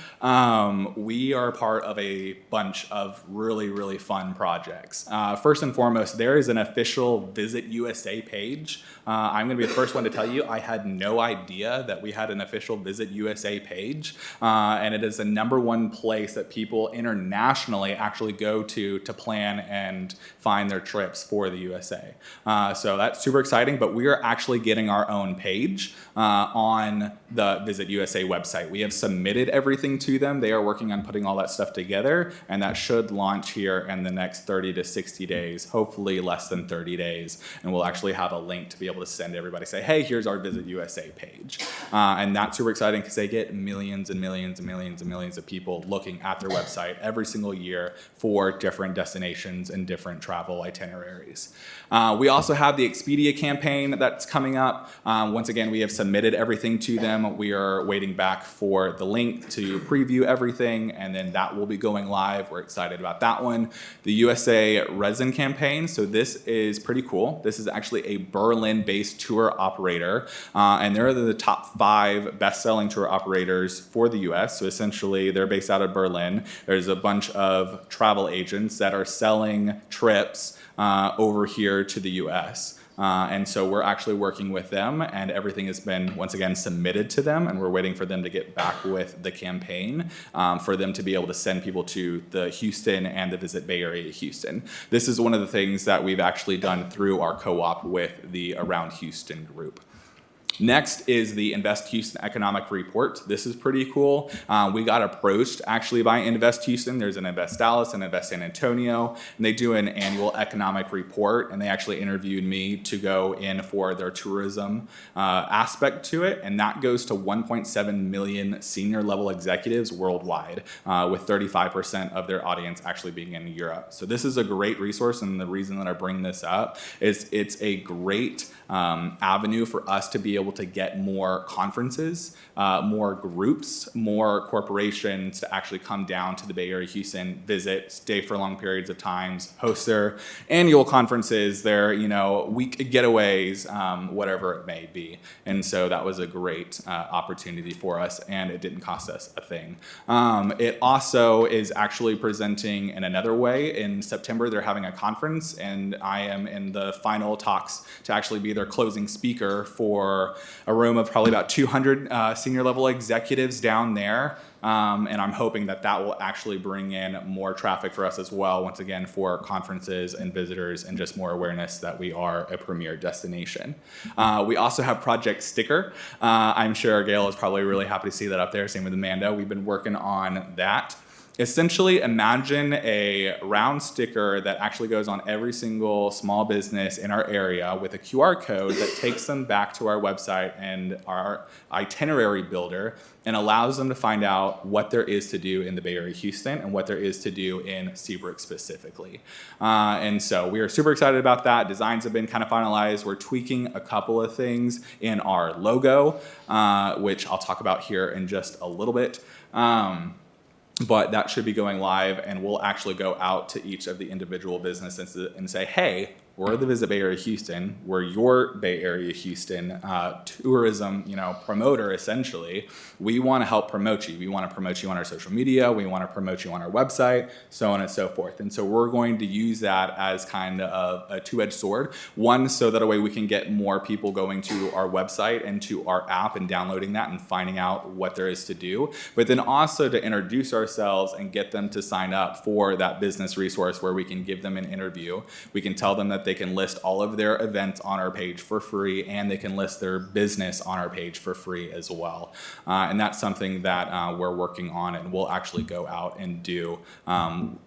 We are part of a bunch of really, really fun projects. First and foremost, there is an official Visit USA page. I'm gonna be the first one to tell you, I had no idea that we had an official Visit USA page. And it is the #1 place that people internationally actually go to plan and find their trips for the USA. So that's super exciting, but we are actually getting our own page. page on the Visit USA website. We have submitted everything to them. They are working on putting all that stuff together, and that should launch here in the next 30 to 60 days, hopefully less than 30 days. And we'll actually have a link to be able to send everybody, say, hey, here's our Visit USA page. And that's super exciting because they get millions and millions and millions and millions of people looking at their website every single year for different destinations and different travel itineraries. We also have the Expedia campaign that's coming up. Once again, we have submitted everything to them. We are waiting back for the link to preview everything, and then that will be going live. We're excited about that one. The USA Resin campaign. So this is pretty cool. This is actually a Berlin-based tour operator, and they're the top 5 best-selling tour operators for the U.S. So essentially, they're based out of Berlin. There's a bunch of travel agents that are selling trips over here to the U.S. And so we're actually working with them, and everything has been, once again, submitted to them, and we're waiting for them to get back with the campaign for them to be able to send people to the Houston and the Visit Bay Area Houston. This is one of the things that we've actually done through our co-op with the Around Houston group. Next is the Invest Houston Economic Report. This is pretty cool. We got approached actually by Invest Houston. There's an Invest Dallas and Invest San Antonio, and they do an annual economic report, and they actually interviewed me to go in for their tourism aspect to it, and that goes to 1.7 million senior level executives worldwide, with 35% of their audience actually being in Europe. So this is a great resource, and the reason that I bring this up is it's a great avenue for us to be able to get more conferences, more groups, more corporations to actually come down to the Bay Area Houston, visit, stay for long periods of times, host their annual conferences, their week getaways, whatever it may be. And so that was a great opportunity for us, and it didn't cost us a thing. It also is actually presenting in another way. In September, they're having a conference, and I am in the final talks to actually be their closing speaker for a room of probably about 200 senior level executives down there. And I'm hoping that that will actually bring in more traffic for us as well, once again, for conferences and visitors and just more awareness that we are a premier destination. We also have Project Sticker. I'm sure Gail is probably really happy to see that up there. Same with Amanda. We've been working on that. Essentially, imagine a round sticker that actually goes on every single small business in our area with a QR code that takes them back to our website and our itinerary builder and allows them to find out what there is to do in the Bay Area Houston and what there is to do in Seabrook specifically. And so we are super excited about that. Designs have been kind of finalized. We're tweaking a couple of things in our logo, which I'll talk about here in just a little bit. But that should be going live, and we'll actually go out to each of the individual businesses and say, hey, we're the Visit Bay Area Houston. We're your Bay Area Houston tourism, promoter, essentially. We want to help promote you. We want to promote you on our social media. We want to promote you on our website, so on and so forth. And so we're going to use that as kind of a two-edged sword. One, so that a way we can get more people going to our website and to our app and downloading that and finding out what there is to do. But then also to introduce ourselves and get them to sign up for that business resource where we can give them an interview. We can tell them that they can list all of their events on our page for free, and they can list their business on our page for free as well. And that's something that we're working on, and we'll actually go out and do,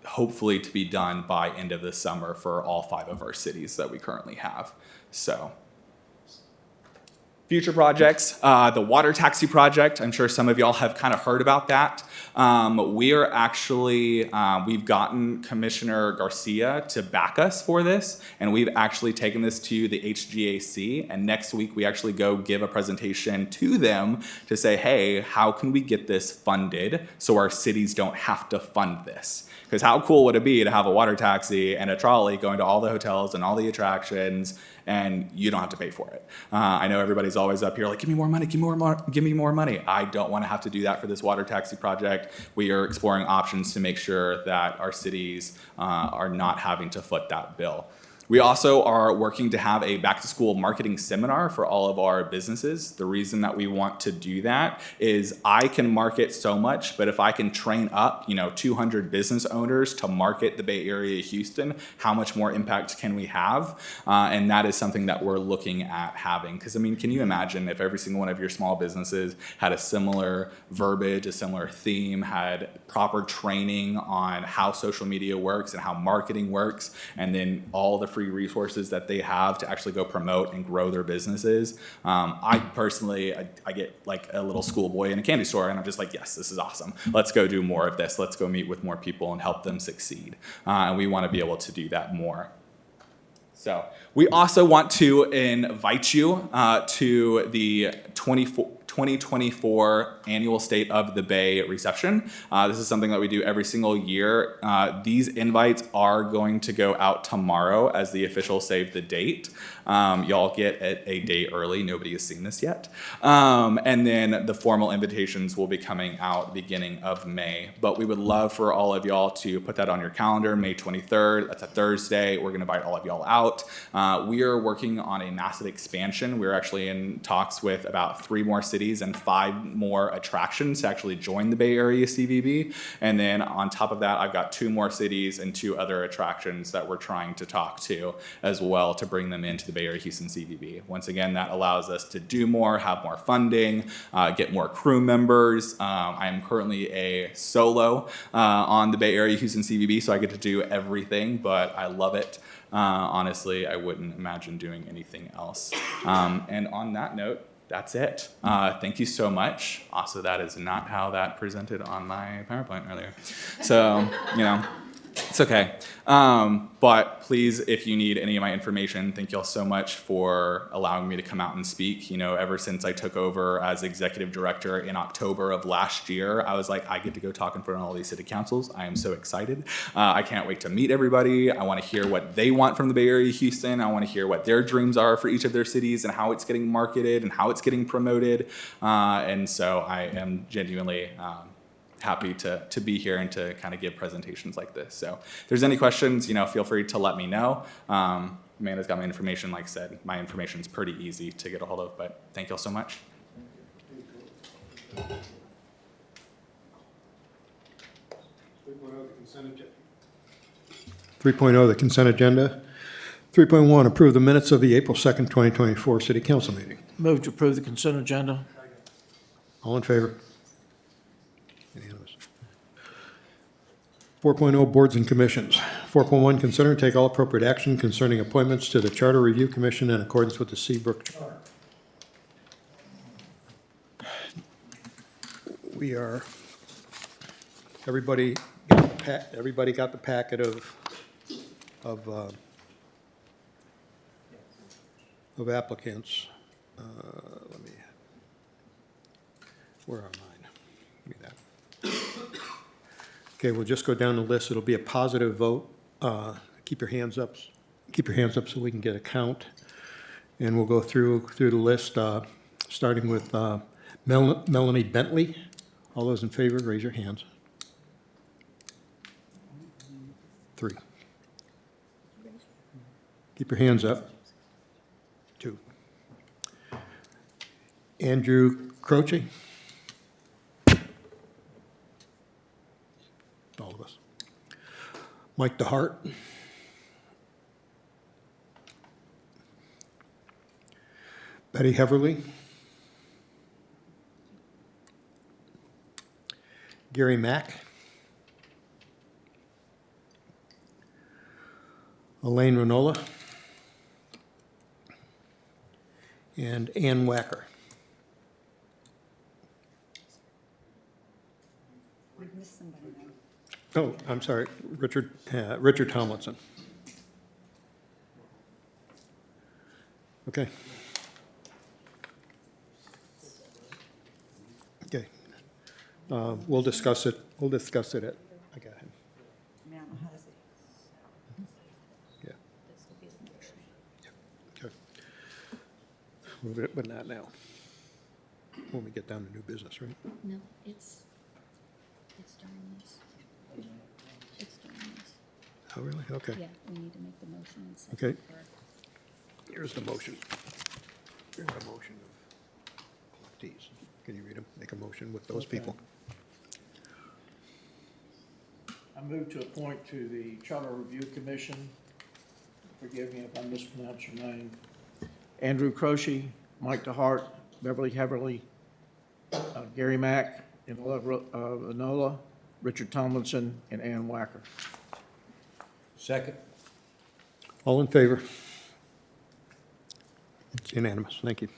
hopefully to be done by end of the summer for all 5 of our cities that we currently have. So. Future projects, the water taxi project. I'm sure some of y'all have kind of heard about that. We are actually, we've gotten Commissioner Garcia to back us for this, and we've actually taken this to the HGAC, and next week we actually go give a presentation to them to say, hey, how can we get this funded so our cities don't have to fund this? Because how cool would it be to have a water taxi and a trolley going to all the hotels and all the attractions, and you don't have to pay for it. I know everybody's always up here like, give me more money, give me more money. I don't want to have to do that for this water taxi project. We are exploring options to make sure that our cities are not having to foot that bill. We also are working to have a back-to-school marketing seminar for all of our businesses. The reason that we want to do that is I can market so much, but if I can train up, 200 business owners to market the Bay Area, Houston, how much more impact can we have? And that is something that we're looking at having. Because, can you imagine if every single one of your small businesses had a similar verbiage, a similar theme, had proper training on how social media works and how marketing works, and then all the free resources that they have to actually go promote and grow their businesses. I personally, I get like a little schoolboy in a candy store, and I'm just like, yes, this is awesome. Let's go do more of this. Let's go meet with more people and help them succeed. And we want to be able to do that more. So we also want to invite you to the 2024 Annual State of the Bay reception. This is something that we do every single year. These invites are going to go out tomorrow as the official save the date. Y'all get it a day early. Nobody has seen this yet. And then the formal invitations will be coming out beginning of May. But we would love for all of y'all to put that on your calendar, May 23rd. That's a Thursday. We're going to invite all of y'all out. We are working on a massive expansion. We're actually in talks with about 3 more cities and 5 more attractions to actually join the Bay Area CVB. And then on top of that, I've got 2 more cities and 2 other attractions that we're trying to talk to as well to bring them into the Bay Area Houston CVB. Once again, that allows us to do more, have more funding, get more crew members. I am currently a solo on the Bay Area Houston CVB, so I get to do everything, but I love it. Honestly, I wouldn't imagine doing anything else. And on that note, that's it. Thank you so much. Also, that is not how that presented on my PowerPoint earlier. So, it's okay. But please, if you need any of my information, thank y'all so much for allowing me to come out and speak. Ever since I took over as executive director in October of last year, I was like, I get to go talk in front of all these city councils. I am so excited. I can't wait to meet everybody. I want to hear what they want from the Bay Area Houston. I want to hear what their dreams are for each of their cities and how it's getting marketed and how it's getting promoted. And so I am genuinely happy to be here and to kind of give presentations like this. So if there's any questions, feel free to let me know. Amanda's got my information. Like I said, my information's pretty easy to get a hold of, but thank y'all so much. 3.0, the consent agenda. 3.1, approve the minutes of the April 2nd, 2024 City Council meeting. Move to approve the consent agenda. All in favor? Unanimous. 4.0, boards and commissions. 4.1, consider and take all appropriate action concerning appointments to the Charter Review Commission in accordance with the Seabrook Charter. Everybody got the packet of applicants. Where are mine? Give me that. Okay, we'll just go down the list. It'll be a positive vote. Keep your hands up. Keep your hands up so we can get a count. And we'll go through the list, starting with Melanie Bentley. All those in favor, raise your hands. 3. Keep your hands up. 2. Andrew Croce. All of us. Mike DeHart. Betty Heverly. Gary Mack. Elaine Renola. And Ann Wacker. Oh, I'm sorry, Richard Tomlinson. Okay. Okay. We'll discuss it. I got him. Yeah. Okay. But not now. When we get down to new business, right? No, it's during this. It's during this. Oh, really? Okay. Yeah, we need to make the motion and second Okay. for- Here's the motion. Here's the motion of these. Can you read them? Make a motion with those Okay. people. I move to appoint to the Charter Review Commission, forgive me if I mispronounce your name, Andrew Croce, Mike DeHart, Beverly Heverly, Gary Mack, Enola, Richard Tomlinson, and Ann Wacker. Second. All in favor? It's unanimous. Thank you.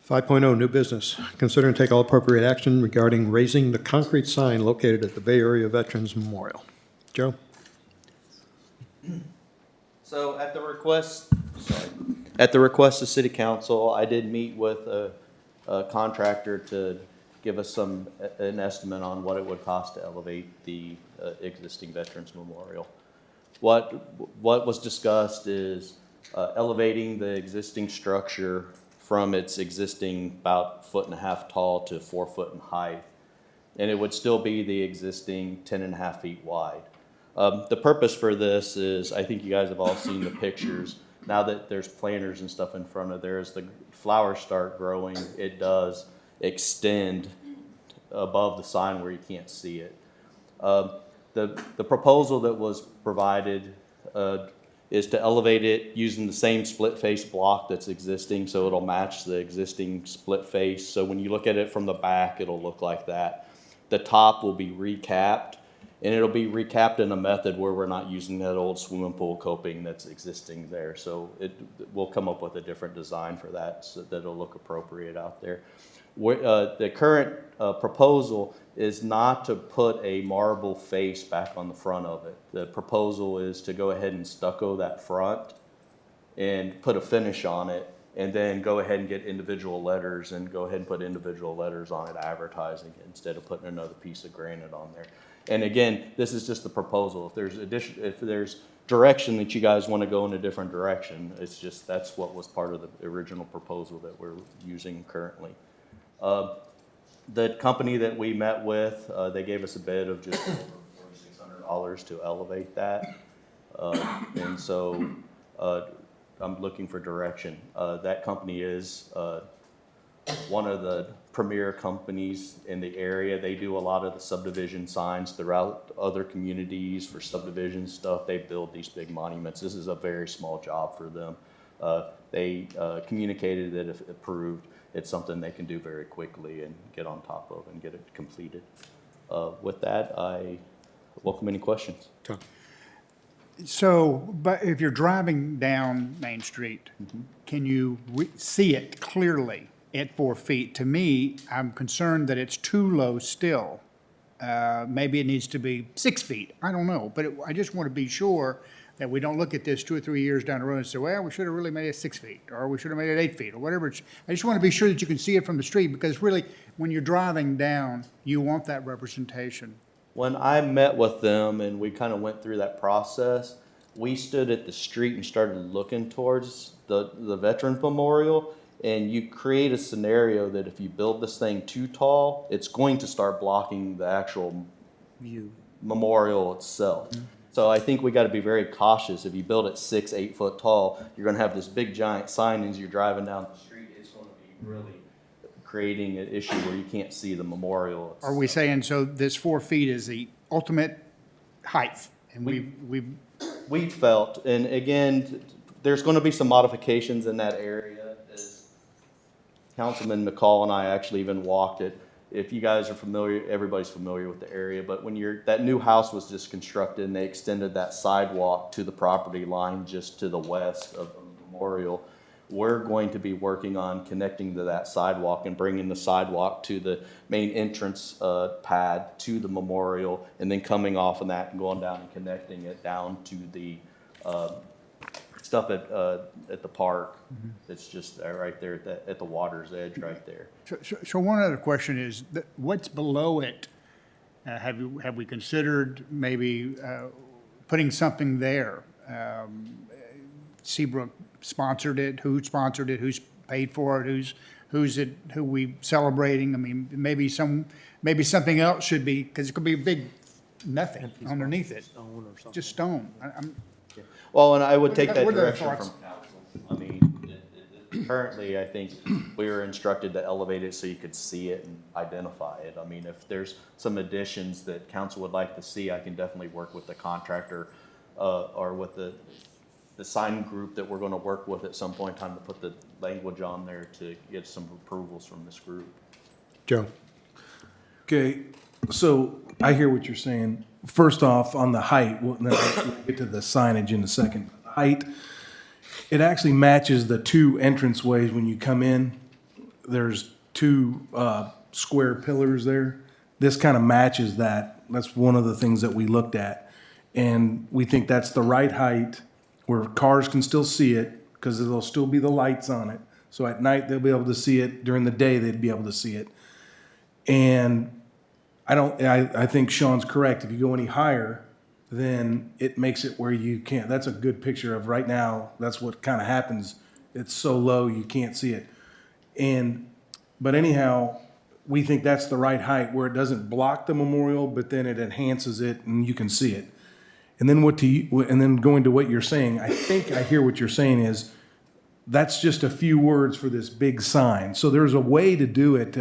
5.0, new business. Consider and take all appropriate action regarding raising the concrete sign located at the Bay Area Veterans Memorial. Joe? So at the request of City Council, I did meet with a contractor to give us an estimate on what it would cost to elevate the existing Veterans Memorial. What was discussed is elevating the existing structure from its existing about 1.5 tall to 4 foot in height. And it would still be the existing 10.5 feet wide. The purpose for this is, I think you guys have all seen the pictures. Now that there's planters and stuff in front of there, as the flowers start growing, it does extend above the sign where you can't see it. The proposal that was provided is to elevate it using the same split face block that's existing, so it'll match the existing split face. So when you look at it from the back, it'll look like that. The top will be recapped, and it'll be recapped in a method where we're not using that old swimming pool coping that's existing there. So we'll come up with a different design for that so that it'll look appropriate out there. The current proposal is not to put a marble face back on the front of it. The proposal is to go ahead and stucco that front and put a finish on it, and then go ahead and get individual letters and go ahead and put individual letters on it advertising it instead of putting another piece of granite on there. And again, this is just the proposal. If there's direction that you guys want to go in a different direction, it's just that's what was part of the original proposal that we're using currently. The company that we met with, they gave us a bid of just $4,600 to elevate that. And so I'm looking for direction. That company is one of the premier companies in the area. They do a lot of the subdivision signs throughout other communities for subdivision stuff. They build these big monuments. This is a very small job for them. They communicated that if approved, it's something they can do very quickly and get on top of and get it completed. With that, I welcome any questions. Tom? So, but if you're driving down Main Street, can you see it clearly at 4 feet? To me, I'm concerned that it's too low still. Maybe it needs to be 6 feet. I don't know, but I just want to be sure that we don't look at this 2 or 3 years down the road and say, well, we should have really made it 6 feet, or we should have made it 8 feet, or whatever. I just want to be sure that you can see it from the street, because really, when you're driving down, you want that representation. When I met with them and we kind of went through that process, we stood at the street and started looking towards the Veterans Memorial, and you create a scenario that if you build this thing too tall, it's going to start blocking the actual memorial itself. Mm-hmm. So I think we got to be very cautious. If you build it 6, 8 foot tall, you're going to have this big giant sign as you're driving down the street. It's going to be really creating an issue where you can't see the memorial itself. Are we saying, so this 4 feet is the ultimate height? And we felt, and again, there's going to be some modifications in that area. As Councilman McCall and I actually even walked it. If you guys are familiar, everybody's familiar with the area, but when that new house was just constructed and they extended that sidewalk to the property line just to the west of the memorial, we're going to be working on connecting to that sidewalk and bringing the sidewalk to the main entrance pad to the memorial, and then coming off of that and going down and connecting it down to the stuff at the park. Mm-hmm. It's just right there at the water's edge right there. So one other question is, what's below it? Have we considered maybe putting something there? Seabrook sponsored it. Who sponsored it? Who's paid for it? Who's who we celebrating? I mean, maybe something else should be, because it could be a big nothing underneath it. Just stone. Well, and I would take that What are the direction thoughts? from council. I mean, currently, I think we were instructed to elevate it so you could see it and identify it. I mean, if there's some additions that council would like to see, I can definitely work with the contractor, or with the sign group that we're gonna work with at some point in time to put the language on there to get some approvals from this group. Joe? Okay, so I hear what you're saying. First off, on the height, then I'll get to the signage in a second. Height, it actually matches the two entranceways when you come in. There's two square pillars there. This kind of matches that. That's one of the things that we looked at. And we think that's the right height where cars can still see it because there'll still be the lights on it. So at night, they'll be able to see it. During the day, they'd be able to see it. And I think Sean's correct. If you go any higher, then it makes it where you can't. That's a good picture of right now. That's what kind of happens. It's so low, you can't see it. But anyhow, we think that's the right height where it doesn't block the memorial, but then it enhances it and you can see it. And then going to what you're saying, I think I hear what you're saying is that's just a few words for this big sign. So there's a way to do it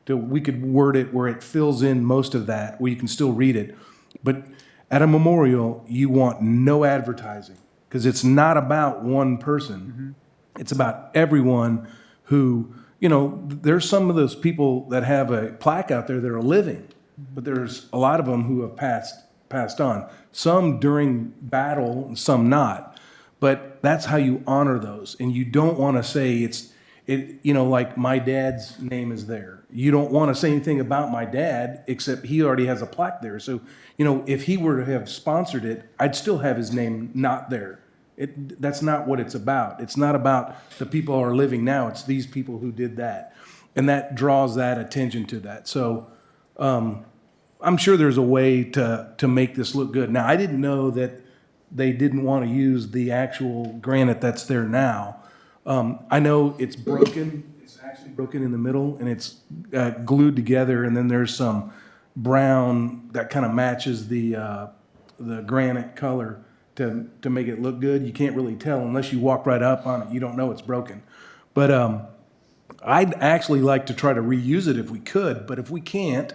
we could word it where it fills in most of that, where you can still read it. But at a memorial, you want no advertising because it's not about one person. It's about everyone who, there's some of those people that have a plaque out there that are living, but there's a lot of them who have passed on. Some during battle and some not. But that's how you honor those. And you don't want to say like my dad's name is there. You don't want to say anything about my dad, except he already has a plaque there. So, if he were to have sponsored it, I'd still have his name not there. That's not what it's about. It's not about the people who are living now. It's these people who did that. And that draws that attention to that. So I'm sure there's a way to make this look good. Now, I didn't know that they didn't want to use the actual granite that's there now. I know it's broken. It's actually broken in the middle, and it's glued together. And then there's some brown that kind of matches the granite color to make it look good. You can't really tell unless you walk right up on it. You don't know it's broken. But I'd actually like to try to reuse it if we could. But if we can't,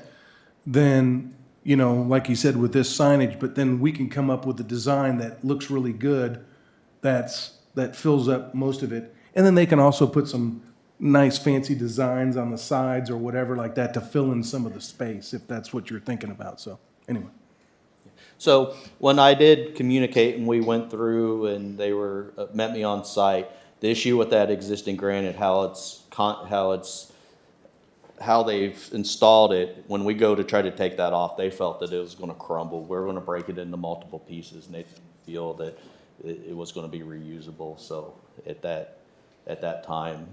then like you said with this signage, but then we can come up with a design that looks really good. That fills up most of it. And then they can also put some nice fancy designs on the sides or whatever like that to fill in some of the space if that's what you're thinking about. So anyway. So when I did communicate and we went through and they met me on site, the issue with that existing granite, how they've installed it, when we go to try to take that off, they felt that it was going to crumble. We're going to break it into multiple pieces, and they didn't feel that it was going to be reusable. So at that time,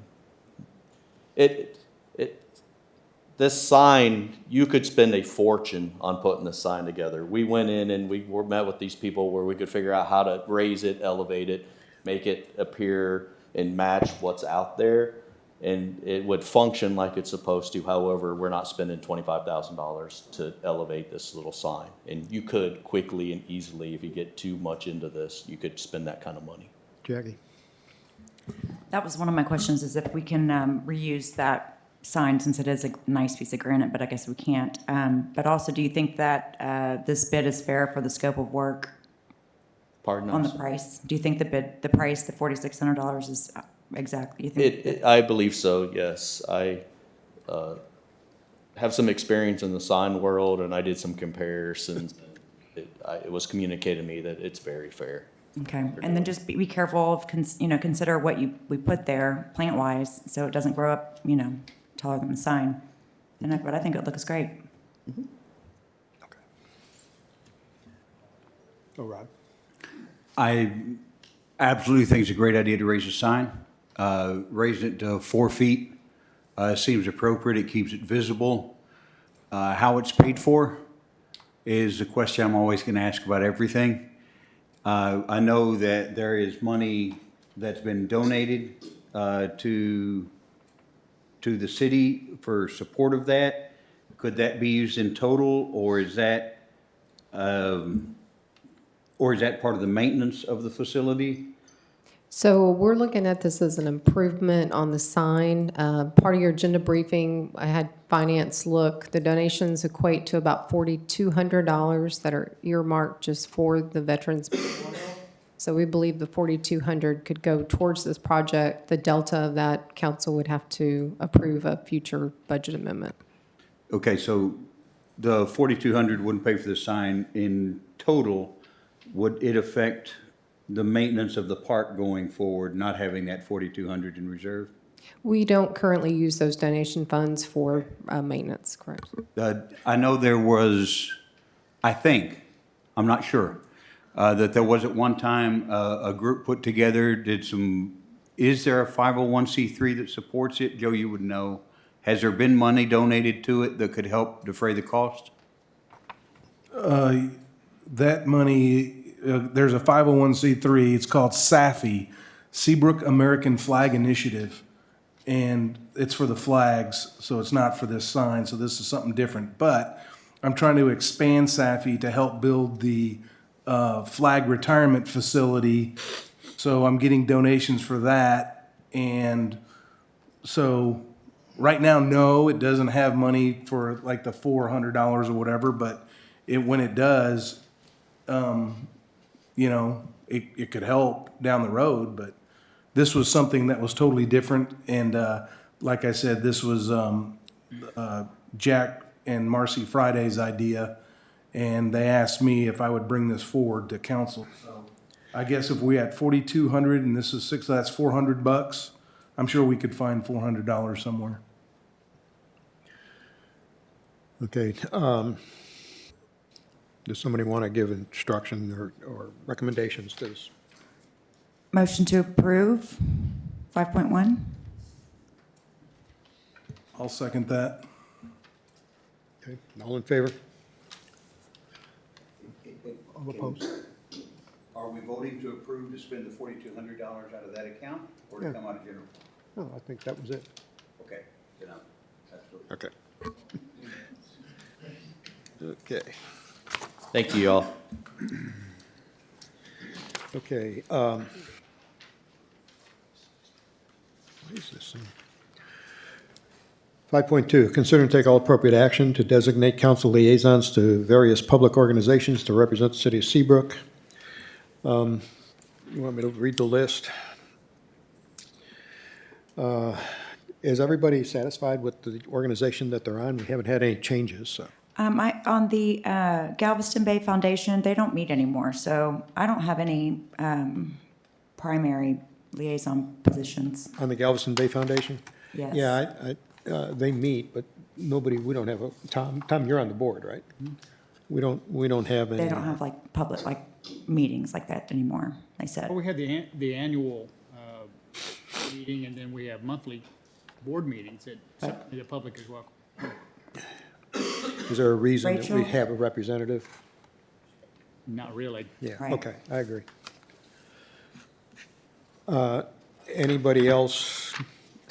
this sign, you could spend a fortune on putting this sign together. We went in and we met with these people where we could figure out how to raise it, elevate it, make it appear and match what's out there. And it would function like it's supposed to. However, we're not spending $25,000 to elevate this little sign. And you could quickly and easily, if you get too much into this, you could spend that kind of money. Jackie? That was one of my questions, is if we can reuse that sign, since it is a nice piece of granite, but I guess we can't. But also, do you think that this bid is fair for the scope of work? Pardon us? On the price? Do you think the price, the $4,600 is exactly, you think? I believe so, yes. I have some experience in the sign world, and I did some comparisons. It was communicated to me that it's very fair. Okay, and then just be careful of, consider what we put there plant-wise, so it doesn't grow up, taller than the sign. But I think it looks great. Okay. Oh, Rob? I absolutely think it's a great idea to raise the sign. Raising it to 4 feet seems appropriate. It keeps it visible. How it's paid for is a question I'm always going to ask about everything. I know that there is money that's been donated to to the city for support of that? Could that be used in total, or is that part of the maintenance of the facility? So we're looking at this as an improvement on the sign. Part of your agenda briefing, I had finance look. The donations equate to about $4,200 that are earmarked just for the Veterans Memorial. So we believe the $4,200 could go towards this project. The delta of that, council would have to approve a future budget amendment. Okay, so the 4,200 wouldn't pay for the sign in total. Would it affect the maintenance of the park going forward, not having that 4,200 in reserve? We don't currently use those donation funds for maintenance, correct? I know there was, I think, I'm not sure, that there was at one time a group put together, is there a 501c3 that supports it? Joe, you would know. Has there been money donated to it that could help defray the cost? That money, there's a 501c3, it's called SAFI, Seabrook American Flag Initiative. And it's for the flags, so it's not for this sign, so this is something different. But I'm trying to expand SAFI to help build the flag retirement facility. So I'm getting donations for that. And so right now, no, it doesn't have money for like the $400 or whatever, but when it does, you know, it could help down the road. But this was something that was totally different. And like I said, this was Jack and Marcy Friday's idea. And they asked me if I would bring this forward to council. So I guess if we had 4,200 and this is that's $400. I'm sure we could find $400 somewhere. Okay. Does somebody want to give instruction or recommendations to this? Motion to approve 5.1. I'll second that. Okay, all in favor? All opposed? Are we voting to approve to spend the $4,200 out of that account, or to Yeah. come out of general? No, I think that was it. Okay, then absolutely. Okay. Okay. Thank you, y'all. Okay. What is this thing? 5.2, consider and take all appropriate action to designate council liaisons to various public organizations to represent the city of Seabrook. You want me to read the list? Is everybody satisfied with the organization that they're on? We haven't had any changes, so. On the Galveston Bay Foundation, they don't meet anymore, so I don't have any primary liaison positions. On the Galveston Bay Foundation? Yes. Yeah, they meet, but we don't have a, Tom, you're on the board, right? We don't have any. They don't have like public, like meetings like that anymore, they said. Well, we have the annual meeting, and then we have monthly board meetings that certainly the public is welcome. Is there a reason that we Rachel? have a representative? Not really. Yeah, Right. okay, I agree. Anybody else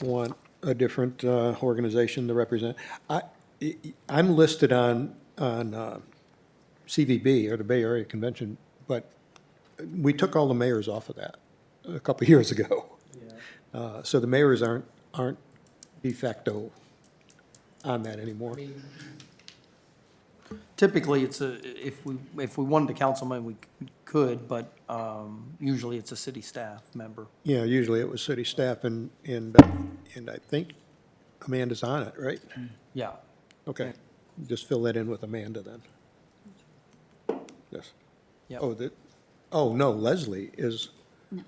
want a different organization to represent? I'm listed on CVB, or the Bay Area Convention, but we took all the mayors off of that a couple of years ago. So the mayors aren't de facto on that anymore. Typically, if we wanted a councilman, we could, but usually it's a city staff member. Yeah, usually it was city staff, and I think Amanda's on it, right? Yeah. Okay, just fill that in with Amanda then. Yes. Yep. Oh, no, Leslie is, No,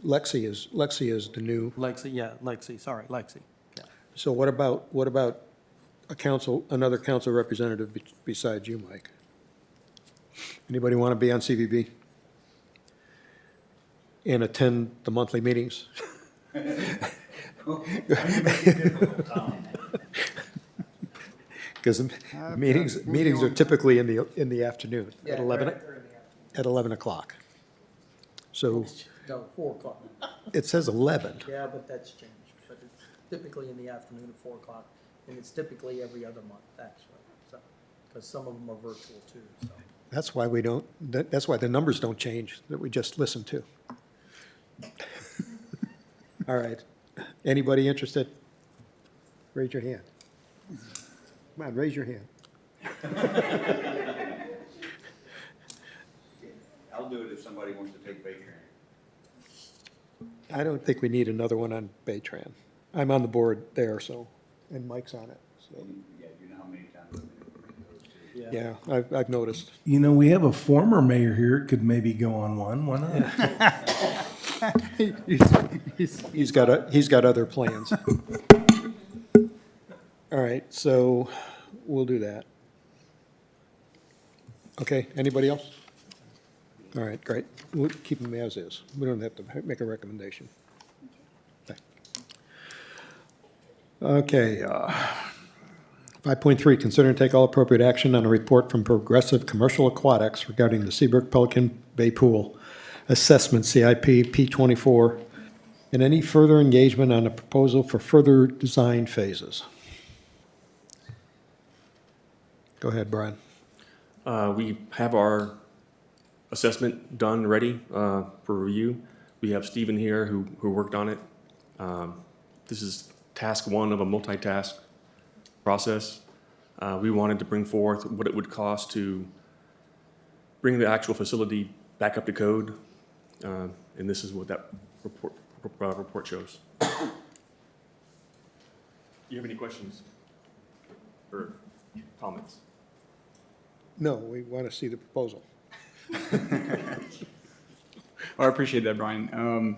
Lexi. Lexi is the new, Lexi, sorry, Lexi. Yeah. so what about another council representative besides you, Mike? Anybody want to be on CVB? And attend the monthly meetings? Because meetings are typically in the afternoon, at 11 o'clock. So No, 4 o'clock. it says 11. Yeah, but that's changed. But typically in the afternoon at 4 o'clock, and it's typically every other month, actually, so, because some of them are virtual too, so. That's why we don't, that's why the numbers don't change, that we just listen to. All right. Anybody interested? Raise your hand. Come on, raise your hand. I'll do it if somebody wants to take Baytran. I don't think we need another one on Baytran. I'm on the board there, so, and Mike's on it, so. Yeah, you know how many times I've been Yeah, I've noticed. You know, we have a former mayor here, could maybe go on one, why not? He's got other plans. All right, so we'll do that. Okay, anybody else? All right, great. We'll keep them as is. We don't have to make a recommendation. Okay, 5.3, consider and take all appropriate action on a report from Progressive Commercial Aquatics regarding the Seabrook Pelican Bay Pool Assessment CIP P24 and any further engagement on a proposal for further design phases. Go ahead, Brian. We have our assessment done, ready for review. We have Stephen here who worked on it. This is task one of a multitask process. We wanted to bring forth what it would cost to bring the actual facility back up to code, and this is what that report shows. You have any questions or comments? No, we want to see the proposal. Well, I appreciate that, Brian.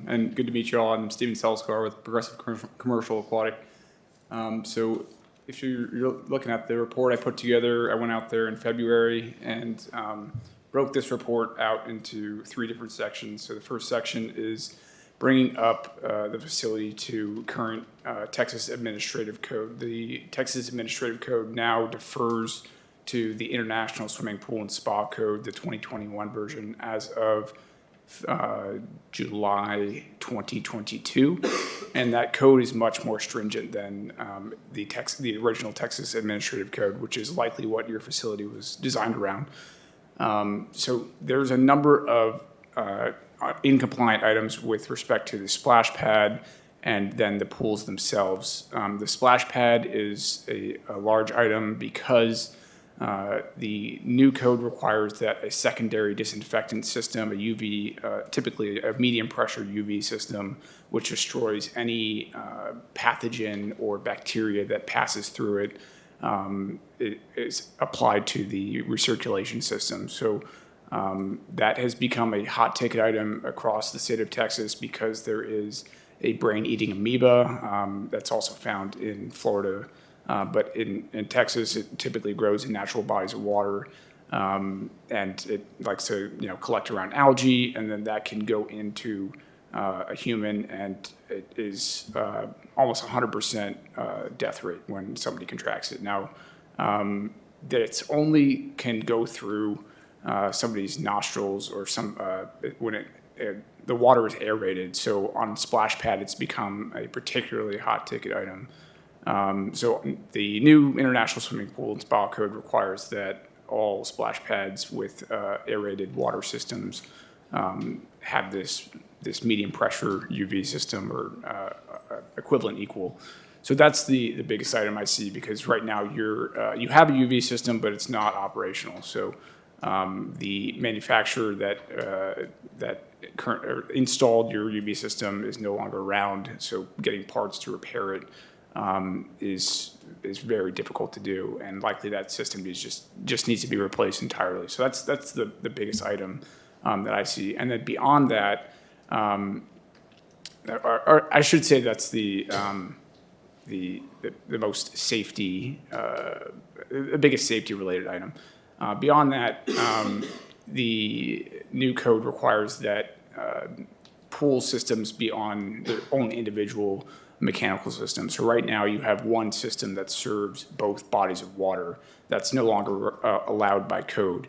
And good to meet you all. I'm Steven Selskar with Progressive Commercial Aquatic. So if you're looking at the report I put together, I went out there in February and broke this report out into 3 different sections. So the first section is bringing up the facility to current Texas Administrative Code. The Texas Administrative Code now defers to the International Swimming Pool and Spa Code, the 2021 version, as of July 2022, and that code is much more stringent than the original Texas Administrative Code, which is likely what your facility was designed around. So there's a number of incompliant items with respect to the splash pad and then the pools themselves. The splash pad is a large item because the new code requires that a secondary disinfectant system, a UV, typically a medium pressure UV system, which destroys any pathogen or bacteria that passes through it, it is applied to the recirculation system. So that has become a hot ticket item across the state of Texas because there is a brain-eating amoeba that's also found in Florida. But in Texas, it typically grows in natural bodies of water, and it likes to collect around algae, and then that can go into a human, and it is almost 100% death rate when somebody contracts it. Now, that it's only can go through somebody's nostrils or when the water is aerated. So on splash pad, it's become a particularly hot ticket item. So the new International Swimming Pool and Spa Code requires that all splash pads with aerated water systems have this medium pressure UV system or equivalent equal. So that's the biggest item I see, because right now you have a UV system, but it's not operational. So the manufacturer that installed your UV system is no longer around. So getting parts to repair it is very difficult to do, and likely that system is just needs to be replaced entirely. So that's the biggest item that I see. And then beyond that, or I should say that's the most safety, the biggest safety related item. Beyond that, the new code requires that pool systems be on their own individual mechanical system. So right now you have one system that serves both bodies of water. That's no longer allowed by code.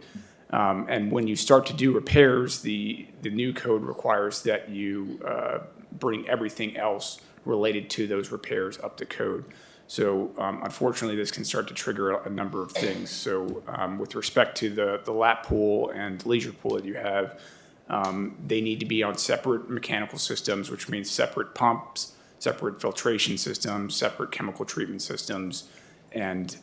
And when you start to do repairs, the new code requires that you bring everything else related to those repairs up to code. So unfortunately, this can start to trigger a number of things. So with respect to the lap pool and leisure pool that you have, they need to be on separate mechanical systems, which means separate pumps, separate filtration systems, separate chemical treatment systems, and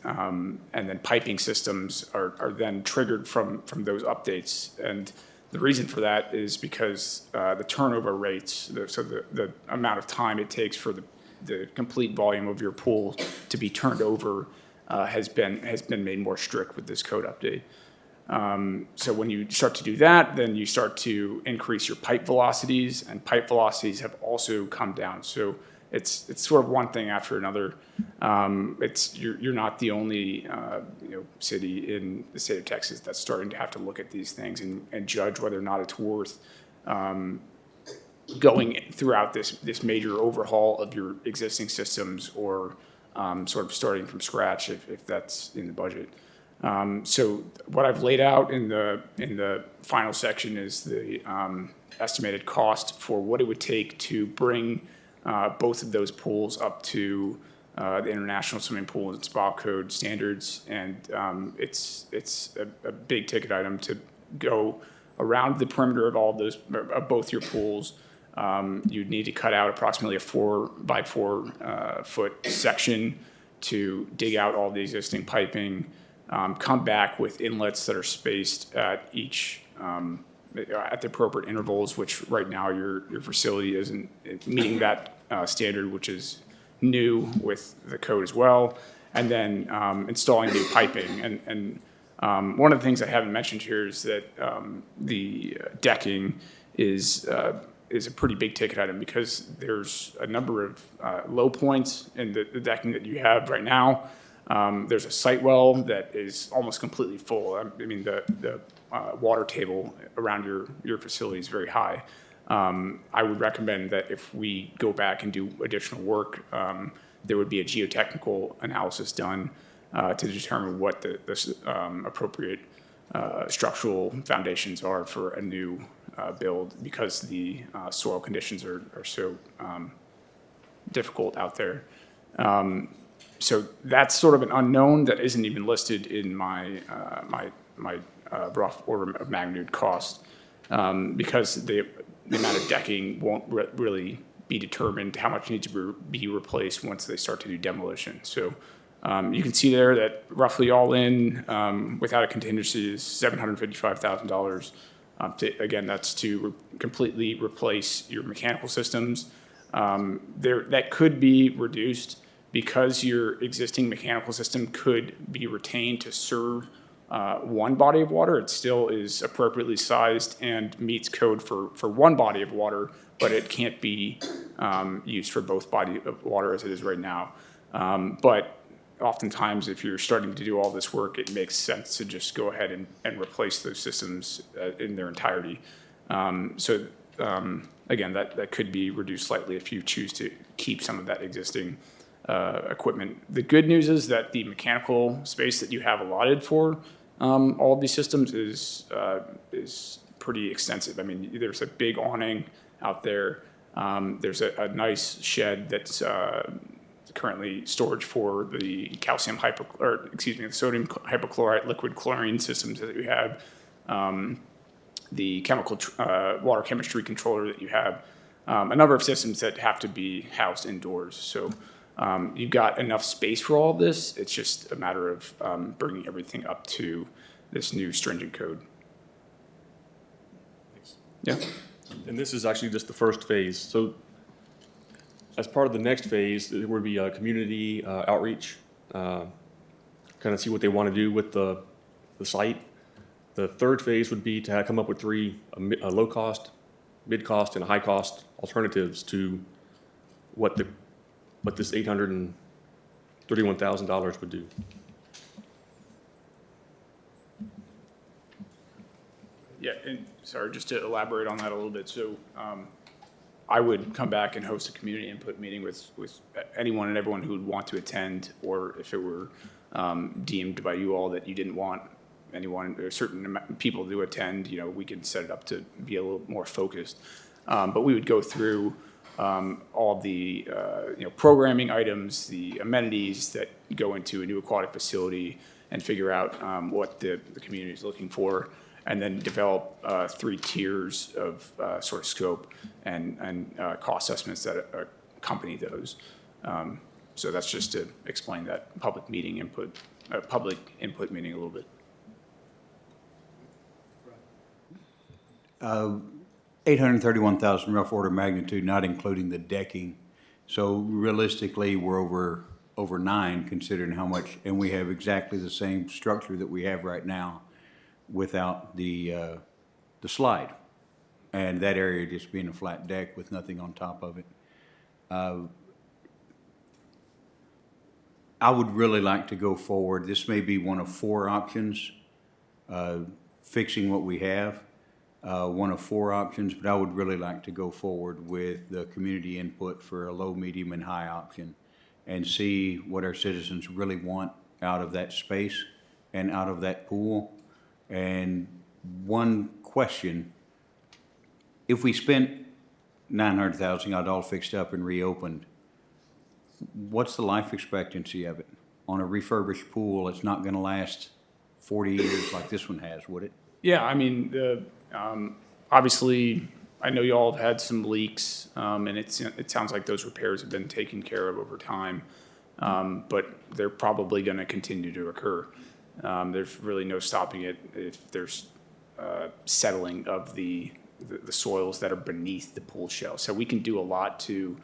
then piping systems are then triggered from those updates. And the reason for that is because the turnover rates, the amount of time it takes for the complete volume of your pool to be turned over has been made more strict with this code update. So when you start to do that, then you start to increase your pipe velocities, and pipe velocities have also come down. So it's sort of one thing after another. You're not the only city in the state of Texas that's starting to have to look at these things and judge whether or not it's worth going throughout this major overhaul of your existing systems, or sort of starting from scratch if that's in the budget. So what I've laid out in the final section is the estimated cost for what it would take to bring both of those pools up to the International Swimming Pool and Spa Code standards, and it's a big ticket item to go around the perimeter of both your pools. You'd need to cut out approximately a 4 by 4 foot section to dig out all the existing piping, come back with inlets that are spaced at each at the appropriate intervals, which right now your facility isn't meeting that standard, which is new with the code as well, and then installing new piping. And one of the things I haven't mentioned here is that the decking is a pretty big ticket item, because there's a number of low points in the decking that you have right now. There's a site well that is almost completely full. I mean, the water table around your facility is very high. I would recommend that if we go back and do additional work, there would be a geotechnical analysis done to determine what the appropriate structural foundations are for a new build, because the soil conditions are so difficult out there. So that's sort of an unknown that isn't even listed in my rough order of magnitude cost, because the amount of decking won't really be determined how much needs to be replaced once they start to do demolition. So you can see there that roughly all in, without a contingency, is $755,000. Again, that's to completely replace your mechanical systems. That could be reduced, because your existing mechanical system could be retained to serve one body of water. It still is appropriately sized and meets code for one body of water, but it can't be used for both body of water as it is right now. But oftentimes, if you're starting to do all this work, it makes sense to just go ahead and replace those systems in their entirety. Again, that could be reduced slightly if you choose to keep some of that existing equipment. The good news is that the mechanical space that you have allotted for all of these systems is pretty extensive. I mean, there's a big awning out there. There's a nice shed that's currently storage for the the sodium hypochlorite liquid chlorine systems that you have, the chemical water chemistry controller that you have, a number of systems that have to be housed indoors. So you've got enough space for all of this. It's just a matter of bringing everything up to this new stringent code. Yeah. And this is actually just the first phase. So as part of the next phase, there would be a community outreach, kind of see what they want to do with the site. The third phase would be to come up with three low cost, mid cost, and high cost alternatives to what this $831,000 would do. Yeah, and sorry, just to elaborate on that a little bit. So I would come back and host a community input meeting with anyone and everyone who would want to attend, or if it were deemed by you all that you didn't want anyone or certain people to attend, we could set it up to be a little more focused. But we would go through all the, programming items, the amenities that go into a new aquatic facility, and figure out what the community is looking for, and then develop 3 tiers of sort of scope and cost estimates that accompany those. So that's just to explain that public input meeting a little bit. 831,000 rough order magnitude, not including the decking. So realistically, we're over 9 considering how much, and we have exactly the same structure that we have right now without the slide. And that area just being a flat deck with nothing on top of it. I would really like to go forward. This may be one of 4 options, fixing what we have. One of 4 options, but I would really like to go forward with the community input for a low, medium, and high option and see what our citizens really want out of that space and out of that pool. And one question, if we spent $900,000, got it all fixed up and reopened, what's the life expectancy of it? On a refurbished pool, it's not gonna last 40 years like this one has, would it? Yeah, I mean, obviously, I know you all have had some leaks, and it sounds like those repairs have been taken care of over time, but they're probably going to continue to occur. There's really no stopping it if there's settling of the soils that are beneath the pool shell. So we can do a lot to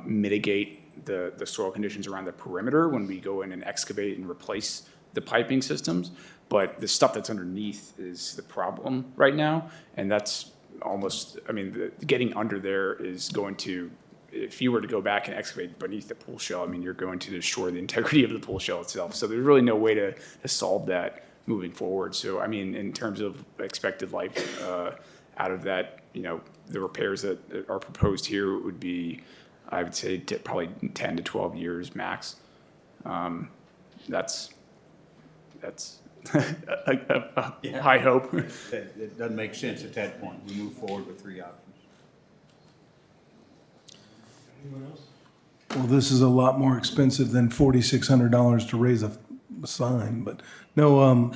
mitigate the soil conditions around the perimeter when we go in and excavate and replace the piping systems. But the stuff that's underneath is the problem right now, and that's almost, I mean, getting under there is going to, if you were to go back and excavate beneath the pool shell, I mean, you're going to destroy the integrity of the pool shell itself. So there's really no way to solve that moving forward. So, I mean, in terms of expected life out of that, the repairs that are proposed here would be, I would say, probably 10 to 12 years max. That's high hope. It doesn't make sense at that point. We move forward with 3 options. Anyone else? Well, this is a lot more expensive than $4,600 to raise a sign, but no,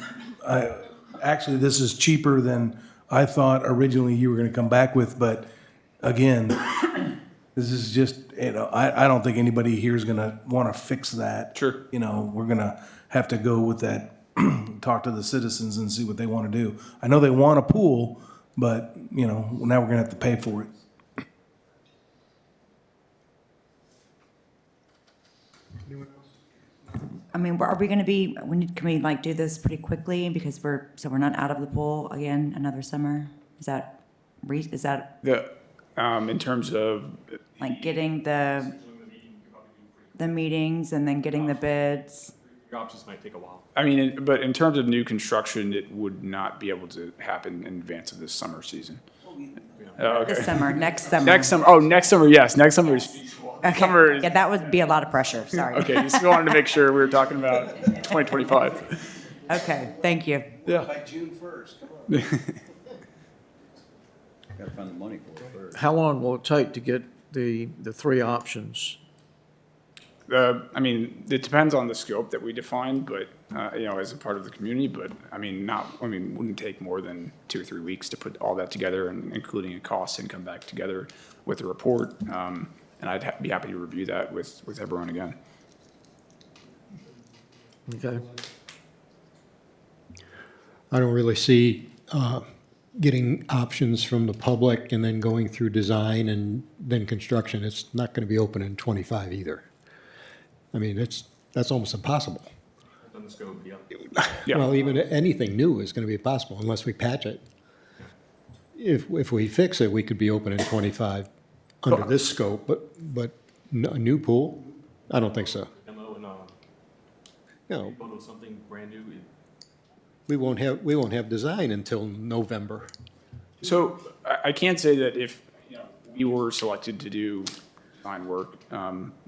actually, this is cheaper than I thought originally you were gonna come back with, but again, this is just, I don't think anybody here is gonna wanna fix that. Sure. We're gonna have to go with that, talk to the citizens and see what they wanna do. I know they want a pool, but, now we're gonna have to pay for it. I mean, are we gonna be, can we like do this pretty quickly because we're not out of the pool again another summer? Is that In terms of like getting the meetings and then getting the bids? Your options might take a while. I mean, but in terms of new construction, it would not be able to happen in advance of this summer season. Okay. This summer, next summer. Next summer. Oh, next summer. Yes, next summer is. Okay. Summer is Yeah, that would be a lot of pressure. Sorry. okay. Just wanted to make sure we were talking about 2025. Okay. Thank you. Yeah. By June 1st, come on. Gotta find the money for it first. How long will it take to get the 3 options? I mean, it depends on the scope that we define, but, as a part of the community, but wouldn't take more than 2 or 3 weeks to put all that together and including a cost and come back together with a report. And I'd be happy to review that with everyone again. Okay. I don't really see getting options from the public and then going through design and then construction. It's not going to be open in '25 either. I mean, that's almost impossible. On the scope, yeah. Yeah. Well, even anything new is going to be impossible unless we patch it. If we fix it, we could be open in '25 under this scope, but a new pool, I don't think so. Demo and No, build something brand new. we won't have design until November. So I can say that if we were selected to do design work,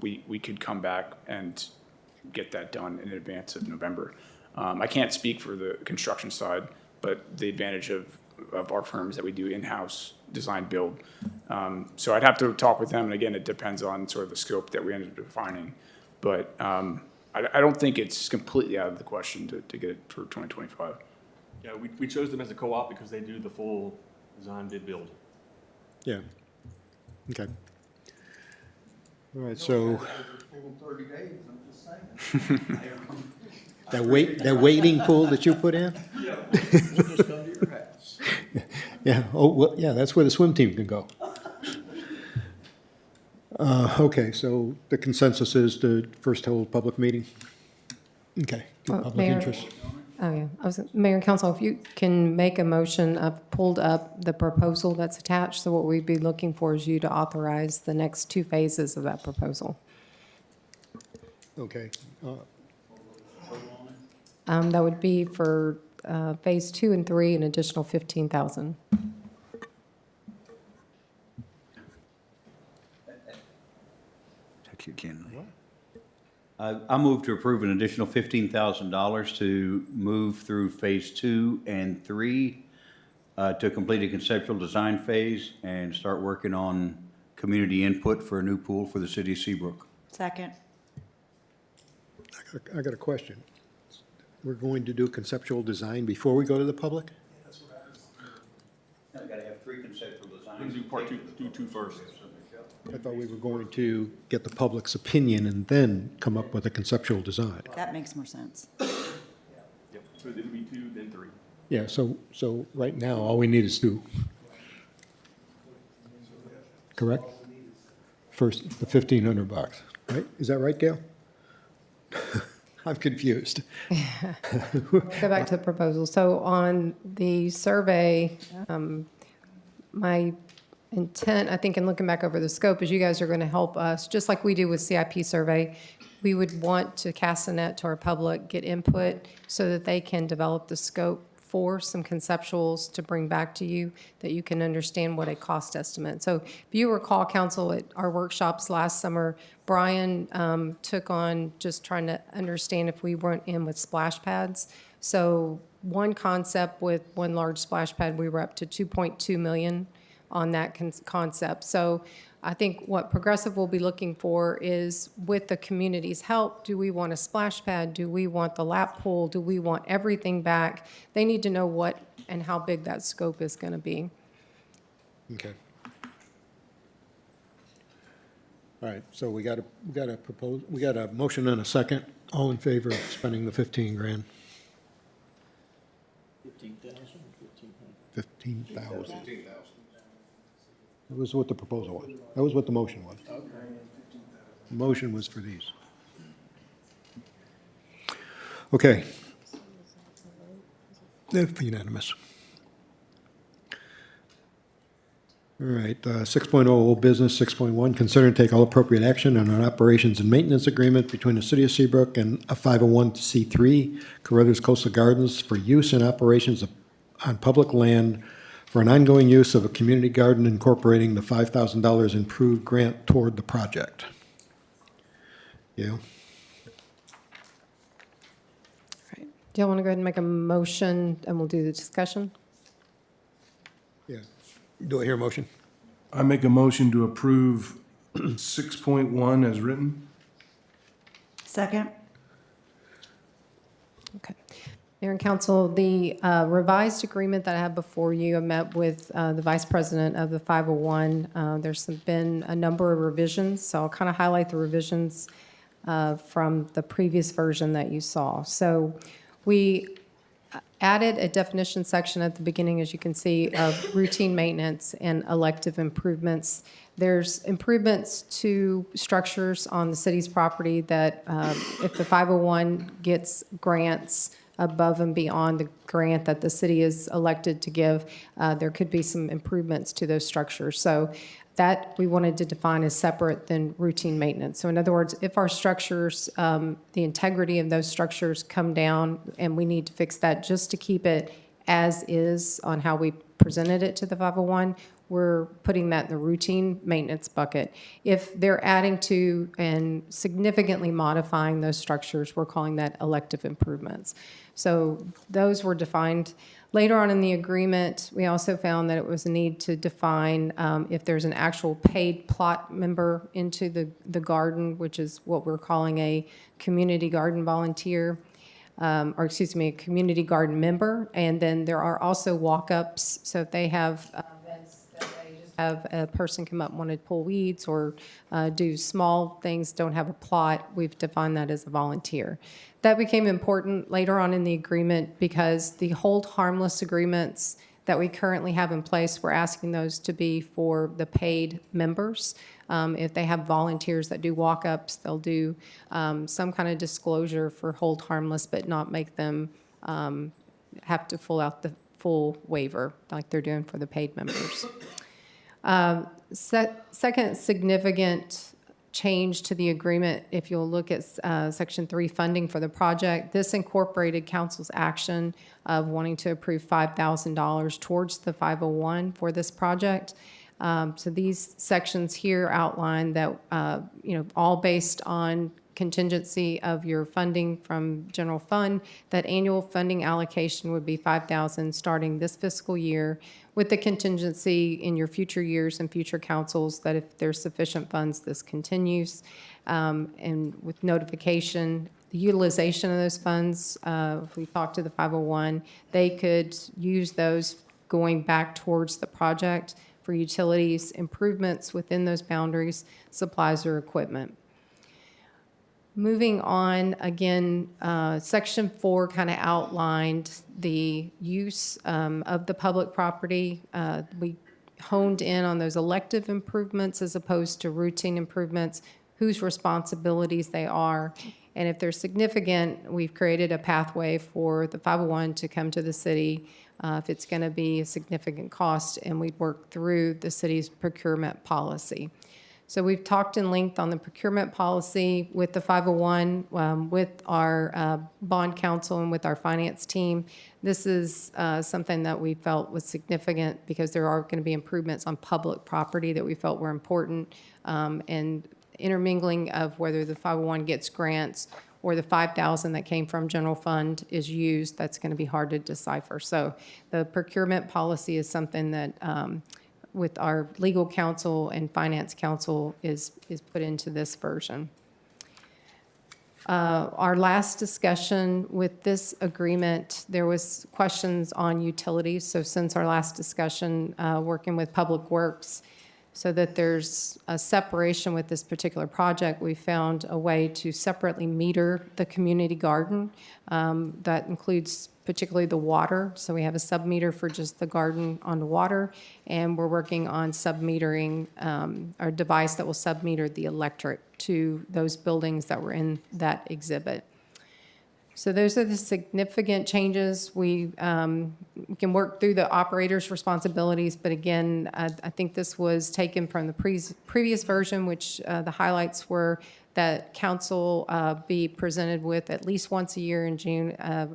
we could come back and get that done in advance of November. I can't speak for the construction side, but the advantage of of our firms that we do in-house design build. So I'd have to talk with them, and again, it depends on sort of the scope that we ended up defining. But I don't think it's completely out of the question to get it for 2025. Yeah, we chose them as a co-op because they do the full design bid build. Yeah. Okay. All right, so that waiting pool that you put in? We'll just come to your house. Yeah, oh, well, yeah, that's where the swim team can go. Okay, so the consensus is to first hold public meeting? Okay, public Mayor. interest. Oh, yeah. Mayor and Council, if you can make a motion, I've pulled up the proposal that's attached. So what we'd be looking for is you to authorize the next two phases of that proposal. Okay, That would be for phase 2 and 3, an additional 15,000. I move to approve an additional $15,000 to move through phase 2 and 3 to complete a conceptual design phase and start working on community input for a new pool for the city of Seabrook. Second. I got a question. We're going to do conceptual design before we go to the public? I gotta have 3 conceptual designs. We're gonna do part two, do 2 first. I thought we were going to get the public's opinion and then come up with a conceptual design. That makes more sense. Yep, so it'll be 2, then 3. Yeah, so right now, all we need is 2. Correct? First, the $1,500, right? Is that right, Gail? I'm confused. Go back to the proposal. So on the survey, my intent, I think, in looking back over the scope, is you guys are going to help us, just like we do with CIP survey. We would want to cast a net to our public, get input so that they can develop the scope for some conceptuals to bring back to you that you can understand what a cost estimate. So if you recall, council, at our workshops last summer, Brian took on just trying to understand if we weren't in with splash pads. So one concept with one large splash pad, we were up to 2.2 million on that concept. So I think what Progressive will be looking for is, with the community's help, do we want a splash pad? Do we want the lap pool? Do we want everything back? They need to know what and how big that scope is going to be. Okay. All right, so we got a motion and a second. All in favor of spending the 15 grand? 15,000, 15,000. That was what the proposal was. That was what the motion was. The motion was for these. Okay. They're unanimous. All right, 6.0 old business, 6.1, consider and take all appropriate action on an operations and maintenance agreement between the City of Seabrook and a 501c3, Carruthers Coastal Gardens, for use and operations on public land for an ongoing use of a community garden incorporating the $5,000 improved grant toward the project. Yeah. Do y'all want to go ahead and make a motion and we'll do the discussion? Yeah. Do I hear a motion? I make a motion to approve 6.1 as written. Second. Okay. Mayor and Council, the revised agreement that I have before you, I met with the Vice President of the 501. There's been a number of revisions, so I'll kind of highlight the revisions from the previous version that you saw. So we added a definition section at the beginning, as you can see, of routine maintenance and elective improvements. There's improvements to structures on the city's property that if the 501 gets grants above and beyond the grant that the city is elected to give, there could be some improvements to those structures. So that we wanted to define as separate than routine maintenance. So in other words, if our structures, the integrity of those structures come down and we need to fix that just to keep it as is on how we presented it to the 501, we're putting that in the routine maintenance bucket. If they're adding to and significantly modifying those structures, we're calling that elective improvements. So those were defined. Later on in the agreement, we also found that it was a need to define if there's an actual paid plot member into the garden, which is what we're calling a community garden volunteer, or excuse me, a community garden member. And then there are also walk-ups. So if they have events that they just have a person come up and want to pull weeds or do small things, don't have a plot, we've defined that as a volunteer. That became important later on in the agreement because the hold harmless agreements that we currently have in place, we're asking those to be for the paid members. If they have volunteers that do walk-ups, they'll do some kind of disclosure for hold harmless, but not make them have to fill out the full waiver like they're doing for the paid members. Second significant change to the agreement, if you'll look at Section 3 funding for the project, this incorporated council's action of wanting to approve $5,000 towards the 501 for this project. So these sections here outline that, all based on contingency of your funding from general fund, that annual funding allocation would be $5,000 starting this fiscal year, with the contingency in your future years and future councils that if there's sufficient funds, this continues. And with notification, the utilization of those funds, if we talk to the 501, they could use those going back towards the project for utilities, improvements within those boundaries, supplies or equipment. Moving on, again, Section 4 kind of outlined the use of the public property. We honed in on those elective improvements as opposed to routine improvements, whose responsibilities they are. And if they're significant, we've created a pathway for the 501 to come to the city if it's going to be a significant cost, and we'd work through the city's procurement policy. So we've talked in length on the procurement policy with the 501, with our bond counsel and with our finance team. This is something that we felt was significant because there are going to be improvements on public property that we felt were important, and intermingling of whether the 501 gets grants or the $5,000 that came from general fund is used, that's going to be hard to decipher. So the procurement policy is something that with our legal counsel and finance counsel is put into this version. Our last discussion with this agreement, there was questions on utilities. So since our last discussion, working with Public Works, so that there's a separation with this particular project, we found a way to separately meter the community garden. That includes particularly the water. So we have a sub-meter for just the garden on the water, and we're working on sub-metering, our device that will sub-meter the electric to those buildings that were in that exhibit. So those are the significant changes. We can work through the operator's responsibilities, but again, I think this was taken from the previous version, which the highlights were that council be presented with at least once a year in June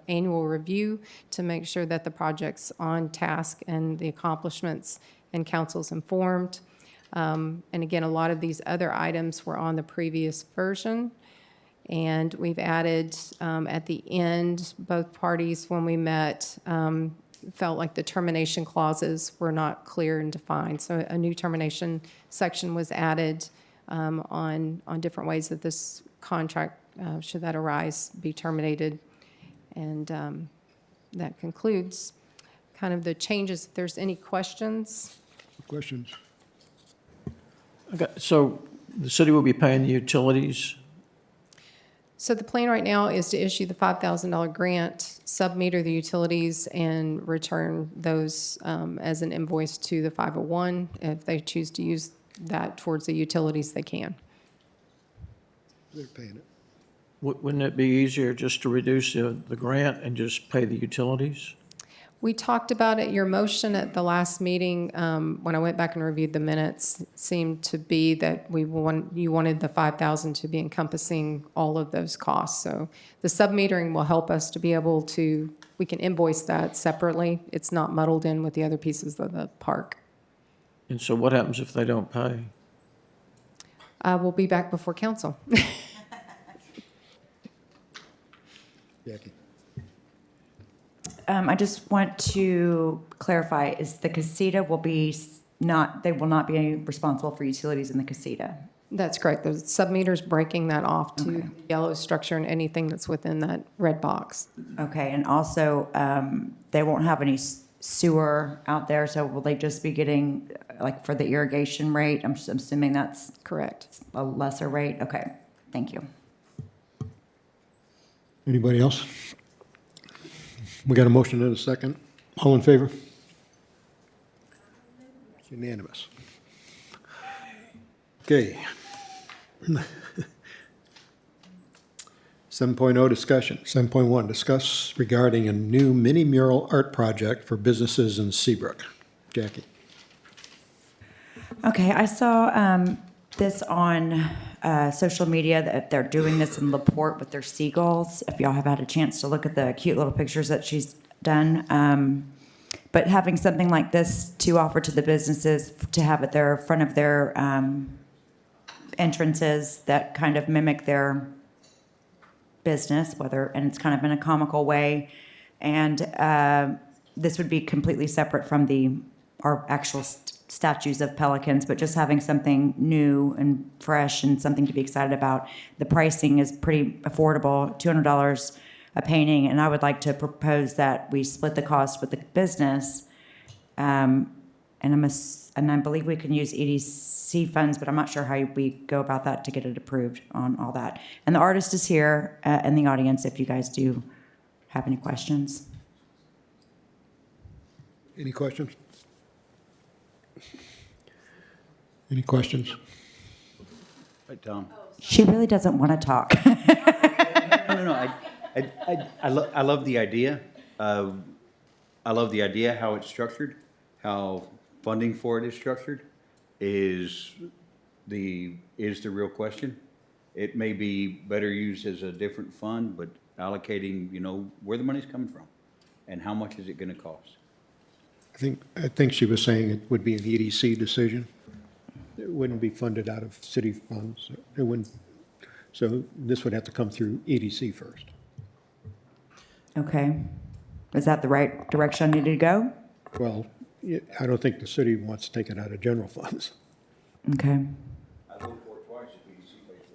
annual review to make sure that the project's on task and the accomplishments and council's informed. And again, a lot of these other items were on the previous version. And we've added at the end, both parties, when we met, felt like the termination clauses were not clear and defined. So a new termination section was added on different ways that this contract, should that arise, be terminated. And that concludes kind of the changes. If there's any questions. Questions? Okay, so the city will be paying the utilities. So the plan right now is to issue the $5,000 grant, sub-meter the utilities, and return those as an invoice to the 501. If they choose to use that towards the utilities, they can. They're paying it. Wouldn't it be easier just to reduce the grant and just pay the utilities? We talked about it. Your motion at the last meeting, when I went back and reviewed the minutes, seemed to be that you wanted the $5,000 to be encompassing all of those costs. So the sub-metering will help us to be able to, we can invoice that separately. It's not muddled in with the other pieces of the park. And so what happens if they don't pay? We'll be back before council. Jackie? I just want to clarify, is the casita will be they will not be responsible for utilities in the casita? That's correct. The sub-meter's breaking that off to the yellow structure and anything that's within that red box. Okay, and also, they won't have any sewer out there, so will they just be getting, like, for the irrigation rate? I'm assuming that's correct. A lesser rate? Okay, thank you. Anybody else? We got a motion and a second. All in favor? It's unanimous. Okay. 7.0 discussion. 7.1, discuss regarding a new mini mural art project for businesses in Seabrook. Jackie? Okay, I saw this on social media that they're doing this in LaPorte with their seagulls. If y'all have had a chance to look at the cute little pictures that she's done. But having something like this to offer to the businesses to have at their front of their entrances that kind of mimic their business, and it's kind of in a comical way. And this would be completely separate from our actual statues of pelicans, but just having something new and fresh and something to be excited about. The pricing is pretty affordable, $200 a painting, and I would like to propose that we split the cost with the business. And I believe we can use EDC funds, but I'm not sure how we go about that to get it approved on all that. And the artist is here in the audience if you guys do have any questions. Any questions? Any questions? Right, Tom. She really doesn't want to talk. No. I love the idea. I love the idea, how it's structured, how funding for it is structured is the real question. It may be better used as a different fund, but allocating, where the money's coming from and how much is it going to cost. I think she was saying it would be an EDC decision. It wouldn't be funded out of city funds. It wouldn't. So this would have to come through EDC first. Okay. Is that the right direction I need to go? Well, I don't think the city wants to take it out of general funds. Okay. I voted for it twice if EDC pays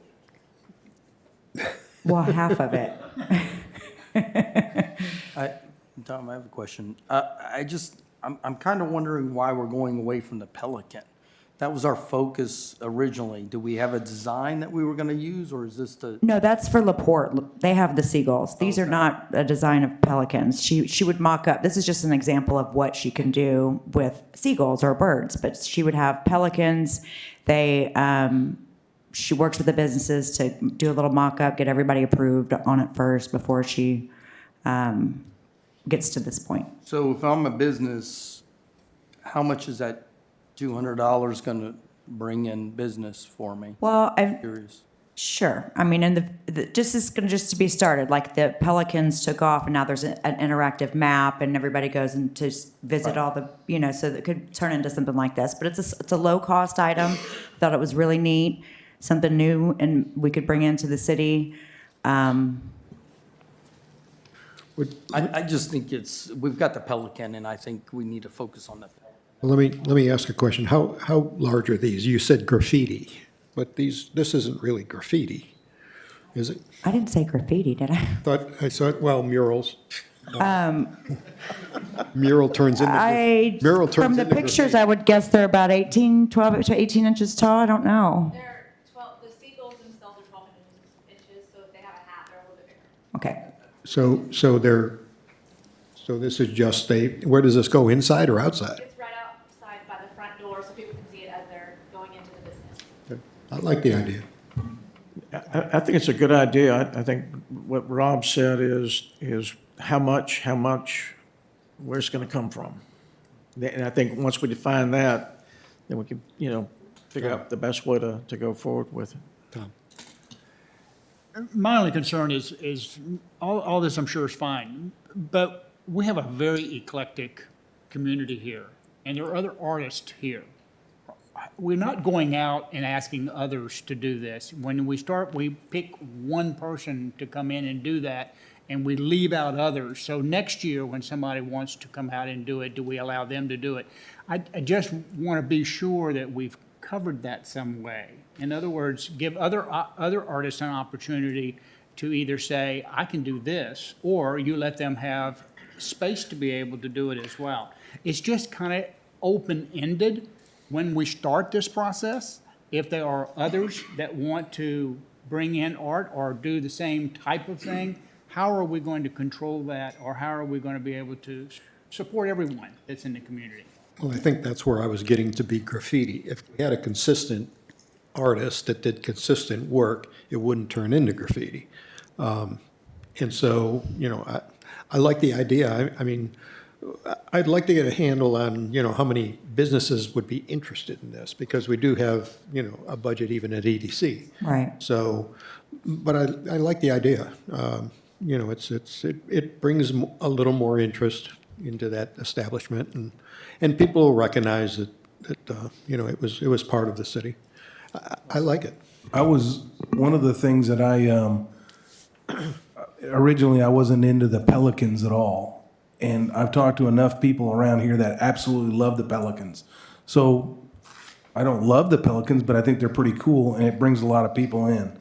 for it. Well, half of it. Tom, I have a question. I'm kind of wondering why we're going away from the Pelican. That was our focus originally. Do we have a design that we were going to use, or is this the? No, that's for LaPorte. They have the seagulls. These are not a design of pelicans. She would mock up. This is just an example of what she can do with seagulls or birds. But she would have pelicans. She works with the businesses to do a little mock up, get everybody approved on it first before she gets to this point. So if I'm a business, how much is that $200 going to bring in business for me? Well, I'm curious. Sure. I mean, and this is going to just be started. Like the pelicans took off, and now there's an interactive map, and everybody goes and to visit all the, so that could turn into something like this. But it's a low cost item. Thought it was really neat, something new, and we could bring into the city. I just think we've got the Pelican, and I think we need to focus on the Pelican. Well, let me ask a question. How large are these? You said graffiti, but this isn't really graffiti, is it? I didn't say graffiti, did I? I saw murals. Mural turns into mural turns From the into pictures, graffiti. I would guess they're about 12 to 18 inches tall. I don't know. The seagulls themselves are 12 inches, so if they have a hat, they're a little bit bigger. Okay. So this is just where does this go, inside or outside? It's right outside by the front door, so people can see it as they're going into the business. I like the idea. I think it's a good idea. I think what Rob said is how much, where's it going to come from? And I think once we define that, then we can, figure out the best way to go forward with it. Tom. My only concern is all this I'm sure is fine, but we have a very eclectic community here, and there are other artists here. we're not going out and asking others to do this. When we start, we pick one person to come in and do that, and we leave out others. So next year, when somebody wants to come out and do it, do we allow them to do it? I just want to be sure that we've covered that some way. In other words, give other artists an opportunity to either say, I can do this, or you let them have space to be able to do it as well. It's just kind of open-ended when we start this process. If there are others that want to bring in art or do the same type of thing, how are we going to control that, or how are we going to be able to support everyone that's in the community? Well, I think that's where I was getting to be graffiti. If we had a consistent artist that did consistent work, it wouldn't turn into graffiti. And so, I like the idea. I mean, I'd like to get a handle on, how many businesses would be interested in this, because we do have, a budget even at EDC. Right. So, but I like the idea. It brings a little more interest into that establishment, and people will recognize that it was part of the city. I like it. One of the things that originally I wasn't into the Pelicans at all. And I've talked to enough people around here that absolutely love the Pelicans. So I don't love the Pelicans, but I think they're pretty cool, and it brings a lot of people in.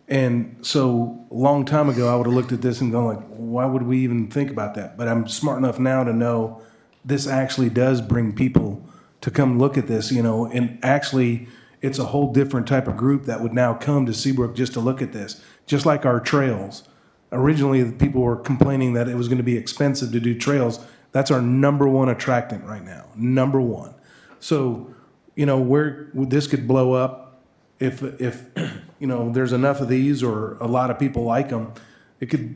And so a long time ago, I would have looked at this and gone like, why would we even think about that? But I'm smart enough now to know this actually does bring people to come look at this, and actually it's a whole different type of group that would now come to Seabrook just to look at this, just like our trails. Originally, the people were complaining that it was going to be expensive to do trails. That's our number one attractant right now, number one. So, where this could blow up if there's enough of these or a lot of people like them, it could,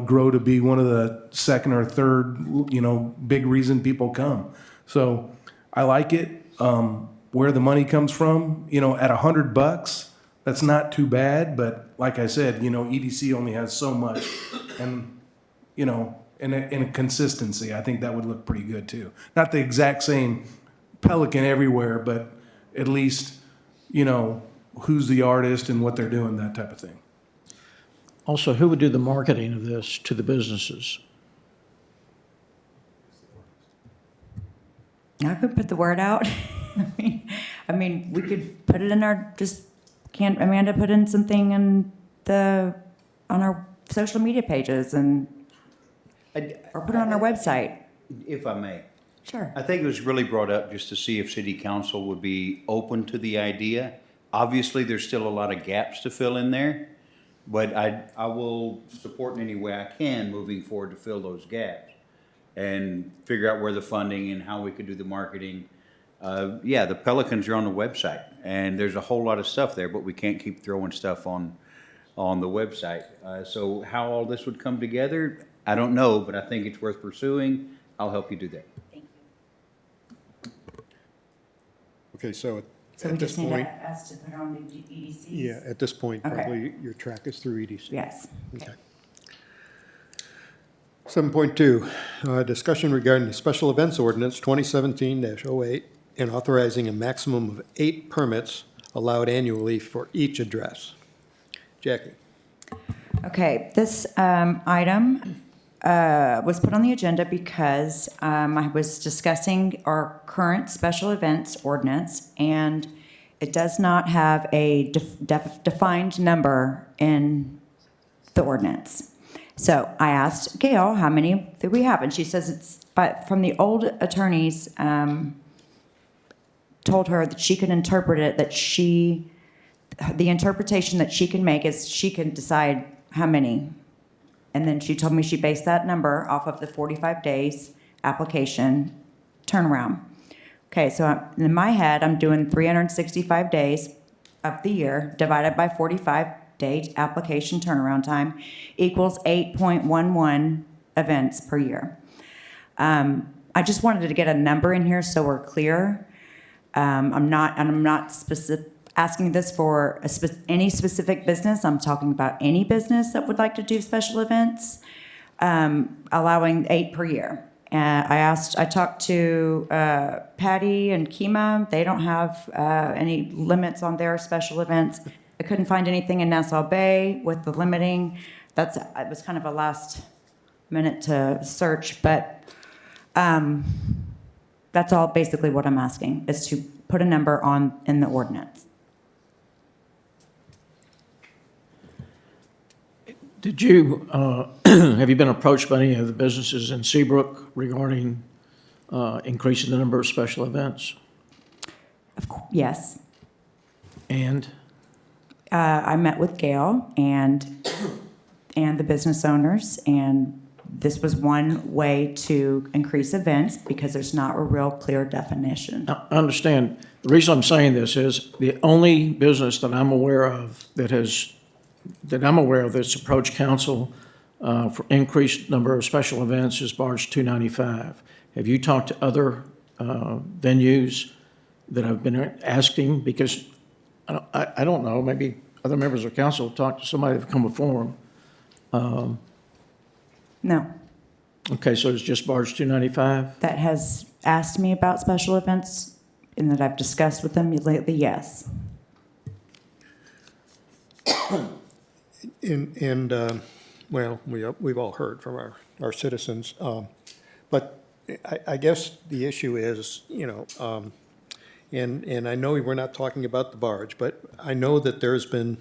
grow to be one of the second or third, big reason people come. So I like it. Where the money comes from, at $100, that's not too bad. But like I said, EDC only has so much, and in a consistency, I think that would look pretty good too. Not the exact same Pelican everywhere, but at least, who's the artist and what they're doing, that type of thing. Also, who would do the marketing of this to the businesses? I could put the word out. I mean, we could put it in can't Amanda put in something on our social media pages or put it on our website? If I may. Sure. I think it was really brought up just to see if city council would be open to the idea. Obviously, there's still a lot of gaps to fill in there, but I will support in any way I can moving forward to fill those gaps and figure out where the funding and how we could do the marketing. The Pelicans are on the website, and there's a whole lot of stuff there, but we can't keep throwing stuff on the website. So how all this would come together, I don't know, but I think it's worth pursuing. I'll help you do that. Okay, so So we at this just need point, us to put on the EDCs? yeah, at this point, Okay. probably your track is through EDC. Yes. Okay. 7.2, discussion regarding the Special Events Ordinance 2017-08 and authorizing a maximum of 8 permits allowed annually for each address. Jackie. Okay, this item was put on the agenda because I was discussing our current special events ordinance, and it does not have a defined number in the ordinance. So I asked Gail, how many do we have? And she says but from the old attorneys told her that she could interpret it, the interpretation that she can make is she can decide how many. And then she told me she based that number off of the 45 days application turnaround. Okay, so in my head, I'm doing 365 days of the year divided by 45-day application turnaround time equals 8.11 events per year. I just wanted to get a number in here so we're clear. I'm not asking this for any specific business. I'm talking about any business that would like to do special events, allowing 8 per year. I talked to Patty and Kima. They don't have any limits on their special events. I couldn't find anything in Nassau Bay with the limiting. It was kind of a last minute to search, but that's all basically what I'm asking, is to put a number in the ordinance. Did you, have you been approached by any of the businesses in Seabrook regarding increasing the number of special events? Yes. And? I met with Gail and the business owners, and this was one way to increase events because there's not a real clear definition. I understand. The reason I'm saying this is the only business that I'm aware of that's approached council for increased number of special events is Barge 295. Have you talked to other venues that have been asking? Because I don't know, maybe other members of council have talked to somebody that's come before them. No. Okay, so it's just Barge 295? That has asked me about special events and that I've discussed with them lately, yes. Well, we've all heard from our citizens, but I guess the issue is, and I know we're not talking about the barge, but I know that there's been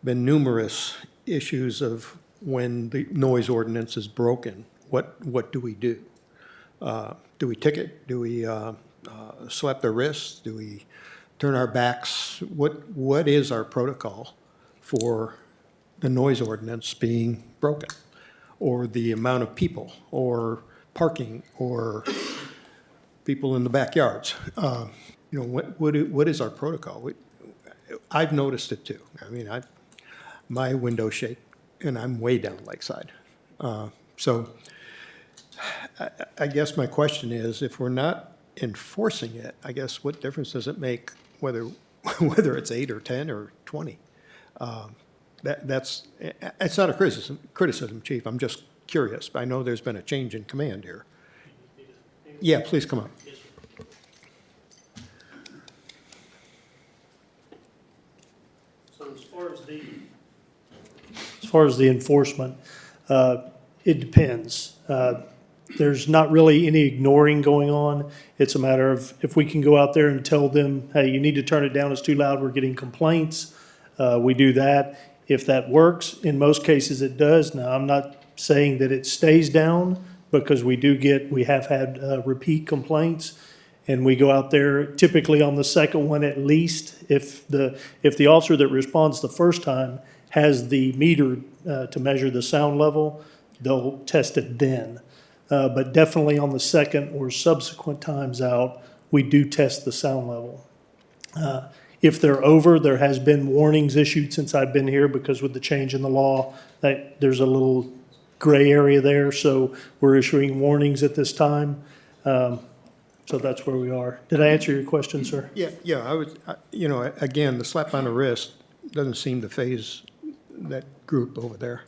numerous issues of when the noise ordinance is broken. What do we do? Do we ticket? Do we slap their wrists? Do we turn our backs? What is our protocol for the noise ordinance being broken, or the amount of people, or parking, or people in the backyards? What is our protocol? I've noticed it too. I mean, my windows shake, and I'm way down Lakeside. So I guess my question is, if we're not enforcing it, I guess what difference does it make whether it's 8 or 10 or 20? It's not a criticism, Chief. I'm just curious. I know there's been a change in command here. Yeah, please come up. So as far as the enforcement, it depends. There's not really any ignoring going on. It's a matter of if we can go out there and tell them, hey, you need to turn it down, it's too loud, we're getting complaints. We do that. If that works, in most cases it does. Now, I'm not saying that it stays down, because we have had repeat complaints, and we go out there typically on the second one at least. If the officer that responds the first time has the meter to measure the sound level, they'll test it then. But definitely on the second or subsequent times out, we do test the sound level. If they're over, there has been warnings issued since I've been here, because with the change in the law, that there's a little gray area there, so we're issuing warnings at this time. So that's where we are. Did I answer your question, sir? Yeah, I would, again, the slap on the wrist doesn't seem to faze that group over there.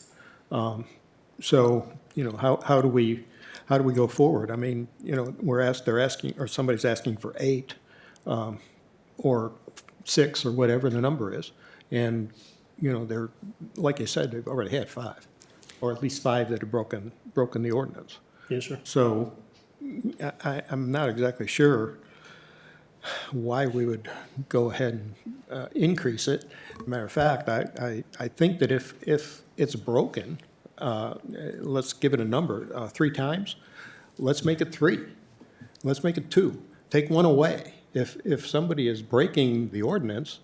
So, how do we go forward? I mean, they're asking, or somebody's asking for 8, or 6, or whatever the number is. And, they're, like you said, they've already had 5, or at least 5 that have broken the ordinance. Yes, sir. So I'm not exactly sure why we would go ahead and increase it. Matter of fact, I think that if it's broken, let's give it a number, 3 times. Let's make it 3. Let's make it 2. Take 1 away. If somebody is breaking the ordinance,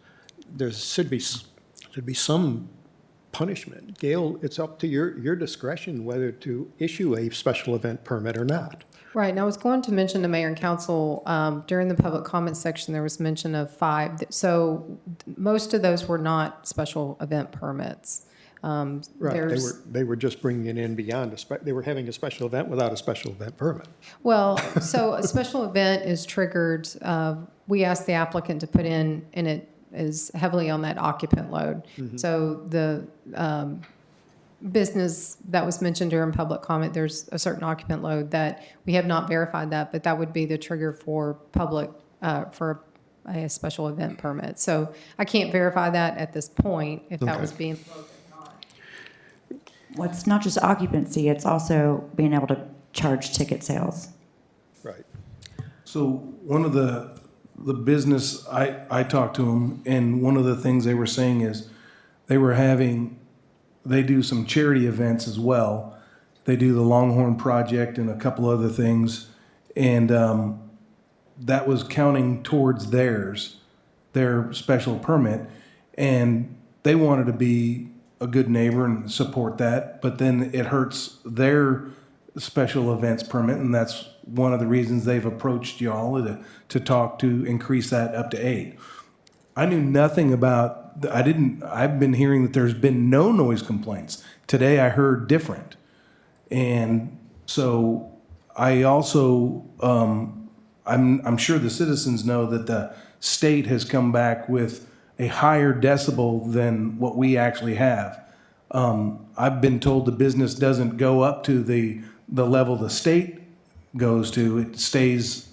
there should be some punishment. Gail, it's up to your discretion whether to issue a special event permit or not. Right, and I was going to mention to Mayor and Council, during the public comment section, there was mention of 5. So most of those were not special event permits. Right, they were just bringing it in beyond, they were having a special event without a special event permit. Well, so a special event is triggered, we ask the applicant to put in, and it is heavily on that occupant load. Mm-hmm. So business that was mentioned during public comment, there's a certain occupant load that we have not verified that, but that would be the trigger for public, for a special event permit. So I can't verify that at this point, if that was being. Well, it's not just occupancy, it's also being able to charge ticket sales. Right. So one of the business, I talked to them, and one of the things they were saying is they do some charity events as well. They do the Longhorn Project and a couple other things, and that was counting towards their special permit, and they wanted to be a good neighbor and support that, but then it hurts their special events permit, and that's one of the reasons they've approached y'all to talk to increase that up to 8. I knew nothing about, I've been hearing that there's been no noise complaints. Today I heard different. And so I also, I'm sure the citizens know that the state has come back with a higher decibel than what we actually have. I've been told the business doesn't go up to the level the state goes to. It stays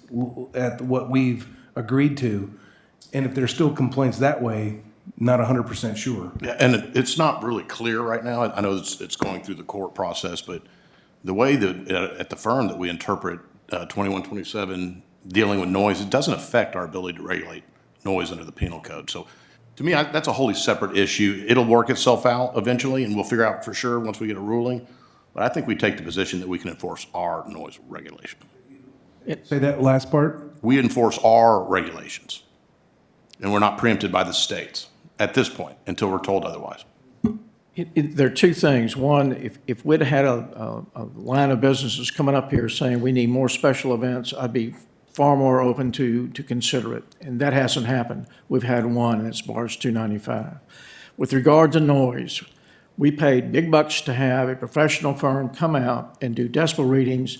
at what we've agreed to. And if there's still complaints that way, not 100% sure. Yeah, and it's not really clear right now. I know it's going through the court process, but the way that at the firm that we interpret 2127 dealing with noise, it doesn't affect our ability to regulate noise under the penal code. So to me, that's a wholly separate issue. It'll work itself out eventually, and we'll figure out for sure once we get a ruling. But I think we take the position that we can enforce our noise regulation. Say that last part? We enforce our regulations, and we're not preempted by the states at this point until we're told otherwise. There are two things. One, if we'd had a line of businesses coming up here saying we need more special events, I'd be far more open to consider it. And that hasn't happened. We've had one, and it's Bars 295. With regard to noise, we paid big bucks to have a professional firm come out and do decibel readings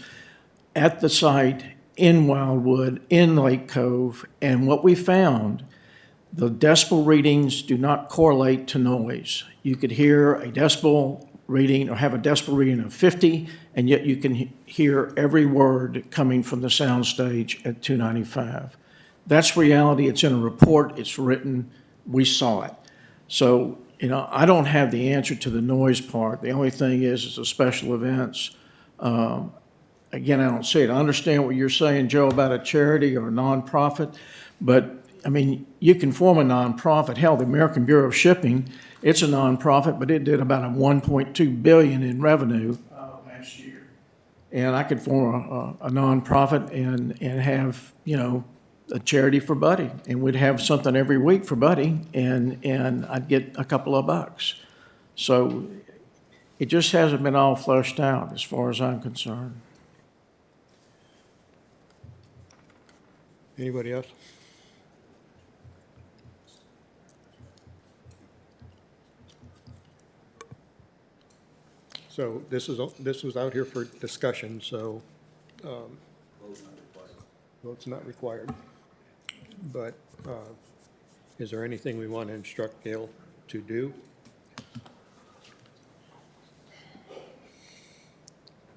at the site in Wildwood, in Lake Cove, and what we found, the decibel readings do not correlate to noise. You could hear a decibel reading or have a decibel reading of 50, and yet you can hear every word coming from the soundstage at 295. That's reality. It's in a report. It's written. We saw it. So, I don't have the answer to the noise part. The only thing is the special events. Again, I don't see it. I understand what you're saying, Joe, about a charity or a nonprofit, but you can form a nonprofit. Hell, the American Bureau of Shipping, it's a nonprofit, but it did about a $1.2 billion in revenue last year. And I could form a nonprofit and have, a charity for Buddy, and we'd have something every week for Buddy, and I'd get a couple of bucks. So it just hasn't been all fleshed out as far as I'm concerned. Anybody else? So this was out here for discussion, so vote's not required. But is there anything we want to instruct Gail to do?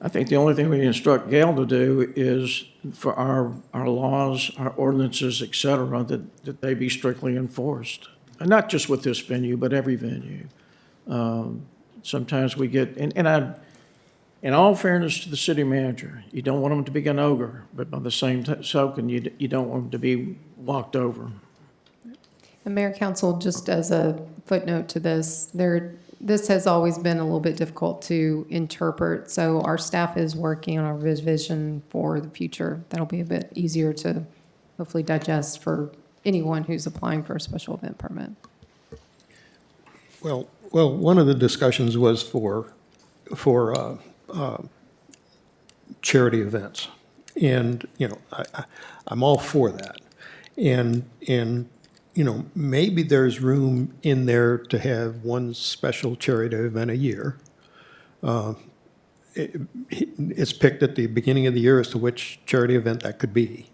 I think the only thing we instruct Gail to do is for our laws, our ordinances, et cetera, that they be strictly enforced. And not just with this venue, but every venue. Sometimes we get, in all fairness to the city manager, you don't want them to be an ogre, but by the same token, you don't want them to be walked over. And Mayor Council, just as a footnote to this, this has always been a little bit difficult to interpret, so our staff is working on a revision for the future. That'll be a bit easier to hopefully digest for anyone who's applying for a special event permit. Well, one of the discussions was for charity events, and I'm all for that, and maybe there's room in there to have one special charity event a year. It's picked at the beginning of the year as to which charity event that could be.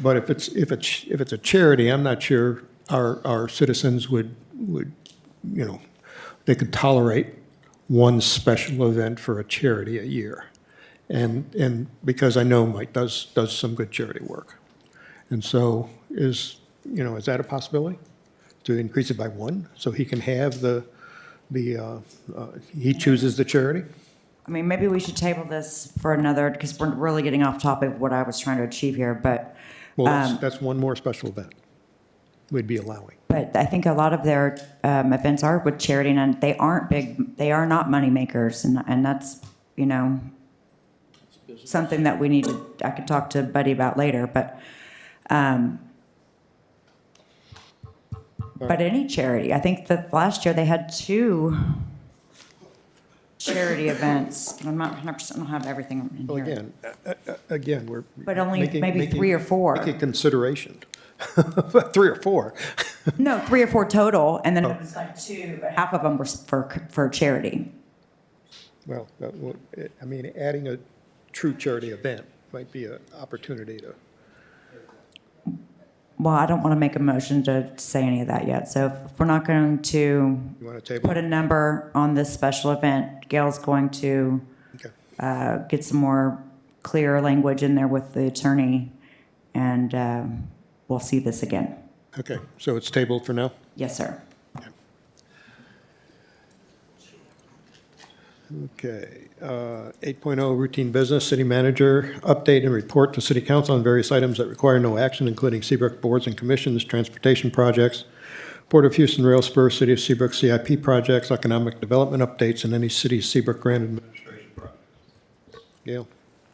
But if it's a charity, I'm not sure our citizens would they could tolerate one special event for a charity a year. And because I know Mike does some good charity work. And so is that a possibility? To increase it by one, so he can have he chooses the charity? I mean, maybe we should table this for another, because we're really getting off topic of what I was trying to achieve here, but. Well, that's one more special event we'd be allowing. But I think a lot of their events are with charity, and they aren't big, they are not money makers, and that's, something that we need to, I could talk to Buddy about later, but any charity, I think that last year they had 2 charity events, but I'm not 100%, I don't have everything in Well, here. again, we're. But only maybe 3 or 4. Making consideration. 3 or 4. No, 3 or 4 total, and then it was like 2, but half of them were for charity. Well, adding a true charity event might be an opportunity to. Well, I don't want to make a motion to say any of that yet. So if we're not going to You want to table? put a number on this special event, Gail's going to get some more clear language in there with the attorney, and we'll see this again. Okay, so it's tabled for now? Yes, sir. Okay, 8.0 routine business, city manager, update and report to city council on various items that require no action, including Seabrook boards and commissions, transportation projects, Port of Houston Rail Spur, City of Seabrook CIP projects, economic development updates, and any city Seabrook grant administration projects. Gail?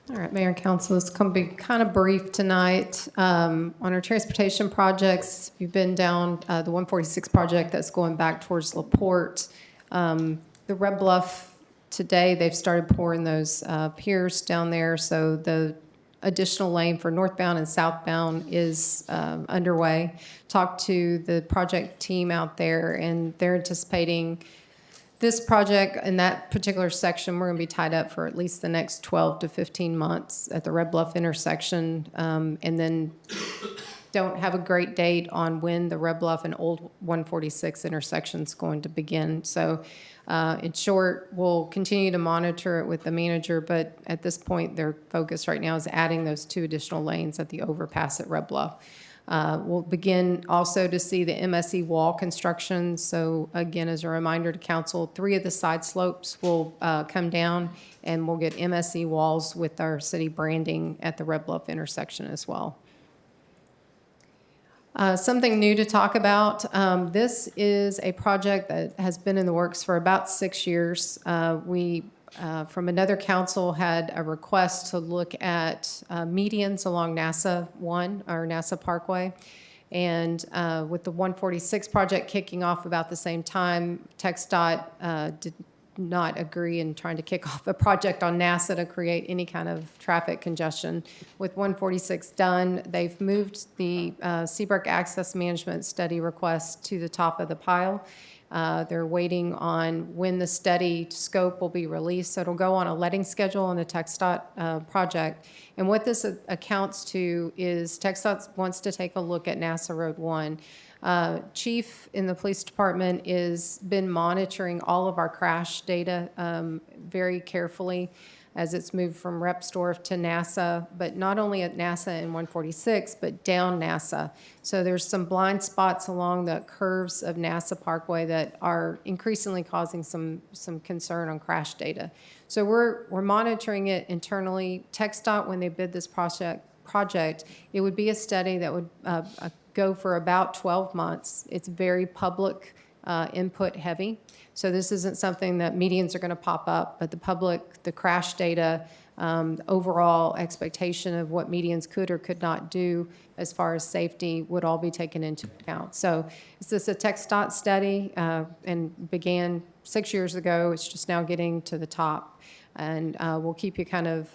All right, Mayor and Council, it's going to be kind of brief tonight. On our transportation projects, if you've been down the 146 project that's going back towards LaPorte, the Red Bluff, today they've started pouring those piers down there, so the additional lane for northbound and southbound is underway. Talked to the project team out there, and they're anticipating this project in that particular section, we're going to be tied up for at least the next 12 to 15 months at the Red Bluff intersection, and then don't have a great date on when the Red Bluff and Old 146 intersection is going to begin. So in short, we'll continue to monitor it with the manager, but at this point, their focus right now is adding those 2 additional lanes at the overpass at Red Bluff. We'll begin also to see the MSE wall construction. So again, as a reminder to council, 3 of the side slopes will come down, and we'll get MSE walls with our city branding at the Red Bluff intersection as well. Something new to talk about. This is a project that has been in the works for about 6 years. We, from another council, had a request to look at medians along NASA 1, or NASA Parkway. And with the 146 project kicking off about the same time, TxDOT did not agree in trying to kick off a project on NASA to create any kind of traffic congestion. With 146 done, they've moved the Seabrook Access Management Study request to the top of the pile. They're waiting on when the study scope will be released, so it'll go on a letting schedule on the TxDOT project. And what this accounts to is TxDOT wants to take a look at NASA Road 1. Chief in the police department is been monitoring all of our crash data very carefully as it's moved from Repsdorf to NASA, but not only at NASA and 146, but down NASA. So there's some blind spots along the curves of NASA Parkway that are increasingly causing some concern on crash data. So we're monitoring it internally. TxDOT, when they bid this project, it would be a study that would go for about 12 months. It's very public input heavy. So this isn't something that medians are going to pop up, but the public, the crash data, overall expectation of what medians could or could not do as far as safety would all be taken into account. So is this a TxDOT study and began 6 years ago. It's just now getting to the top. And we'll keep you kind of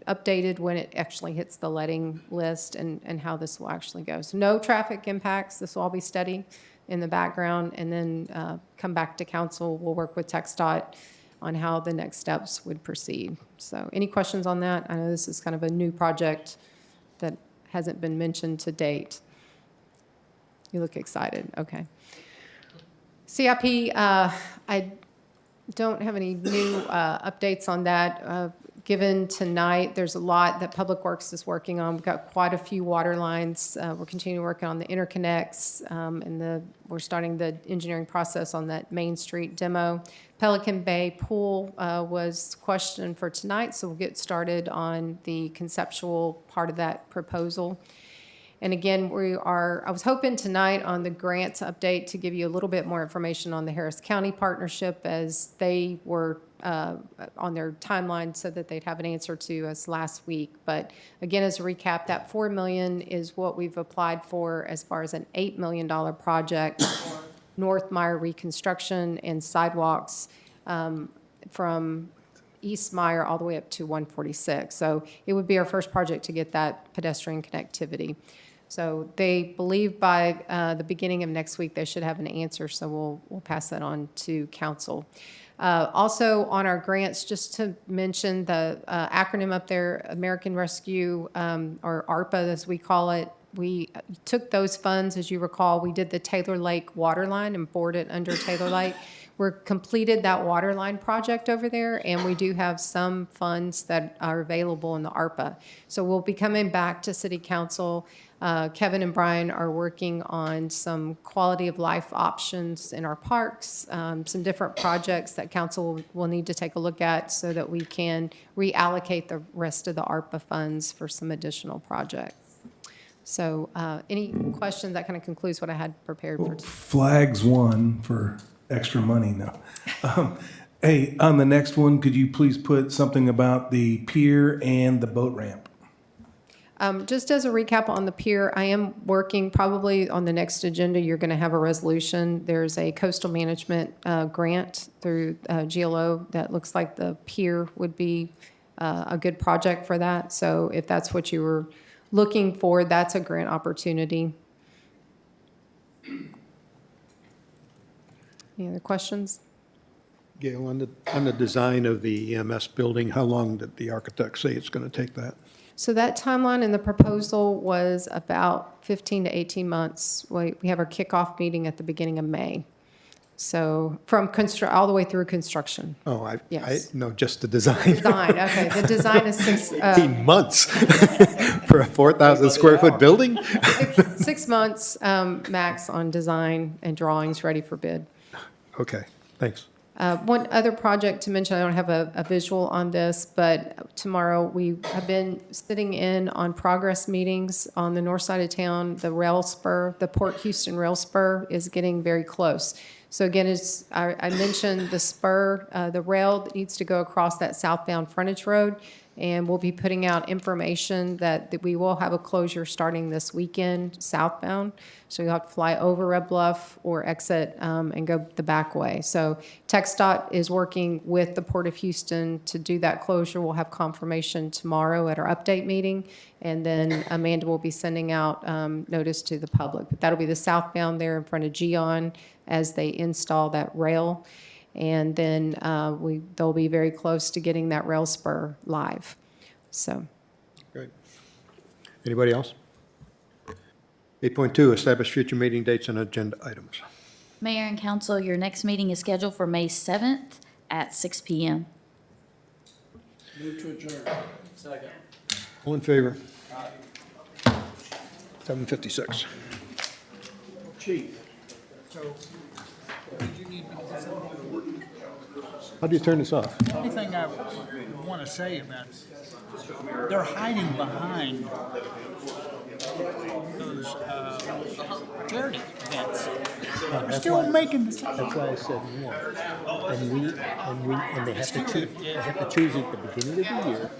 updated when it actually hits the letting list and how this will actually go. So no traffic impacts. This will all be studied in the background, and then come back to council. We'll work with TxDOT on how the next steps would proceed. So any questions on that? I know this is kind of a new project that hasn't been mentioned to date. You look excited. Okay. CIP, I don't have any new updates on that. Given tonight, there's a lot that Public Works is working on. We've got quite a few water lines. We're continuing working on the interconnects, and we're starting the engineering process on that Main Street demo. Pelican Bay Pool was questioned for tonight, so we'll get started on the conceptual part of that proposal. And again, I was hoping tonight on the grants update to give you a little bit more information on the Harris County partnership, as they were on their timeline so that they'd have an answer to us last week. But again, as a recap, that $4 million is what we've applied for as far as an $8 million project for North Meyer reconstruction and sidewalks from East Meyer all the way up to 146. So it would be our first project to get that pedestrian connectivity. So they believe by the beginning of next week they should have an answer, so we'll pass that on to council. Also on our grants, just to mention the acronym up there, American Rescue, or ARPA as we call it. We took those funds, as you recall, we did the Taylor Lake water line and bored it under Taylor Lake. We're completed that water line project over there, and we do have some funds that are available in the ARPA. So we'll be coming back to City Council. Kevin and Brian are working on some quality of life options in our parks, some different projects that council will need to take a look at so that we can reallocate the rest of the ARPA funds for some additional projects. So any questions? That kind of concludes what I had prepared for today. Flags won for extra money now. Hey, on the next one, could you please put something about the pier and the boat ramp? Just as a recap on the pier, I am working probably on the next agenda. You're going to have a resolution. There's a coastal management grant through GLO that looks like the pier would be a good project for that. So if that's what you were looking for, that's a grant opportunity. Any other questions? Gail, on the design of the EMS building, how long did the architect say it's going to take that? So that timeline in the proposal was about 15 to 18 months. We have our kickoff meeting at the beginning of May. So from all the way through construction. Oh, Yes. no, just the design. Design, okay. The design is 18 months for a 4,000 square foot building? 6 months max on design and drawings ready for bid. Okay, thanks. One other project to mention, I don't have a visual on this, but tomorrow we have been sitting in on progress meetings on the north side of town. The rail spur, the Port Houston rail spur is getting very close. So again, as I mentioned, the spur, the rail that needs to go across that southbound frontage road, and we'll be putting out information that we will have a closure starting this weekend southbound. So you'll have to fly over Red Bluff or exit and go the back way. So TxDOT is working with the Port of Houston to do that closure. We'll have confirmation tomorrow at our update meeting, and then Amanda will be sending out notice to the public. But that'll be the southbound there in front of Geon as they install that rail. And then they'll be very close to getting that rail spur live. So. Great. Anybody else? 8.2, establish future meeting dates and agenda items. Mayor and council, your next meeting is scheduled for May 7th at 6 p.m. Move to adjourn. Second. All in favor? 7:56. Chief. How do you turn this off? The only thing I want to say about it, they're hiding behind those charity events. They're still making the same. That's why I said one. And they have to choose at the beginning of the year.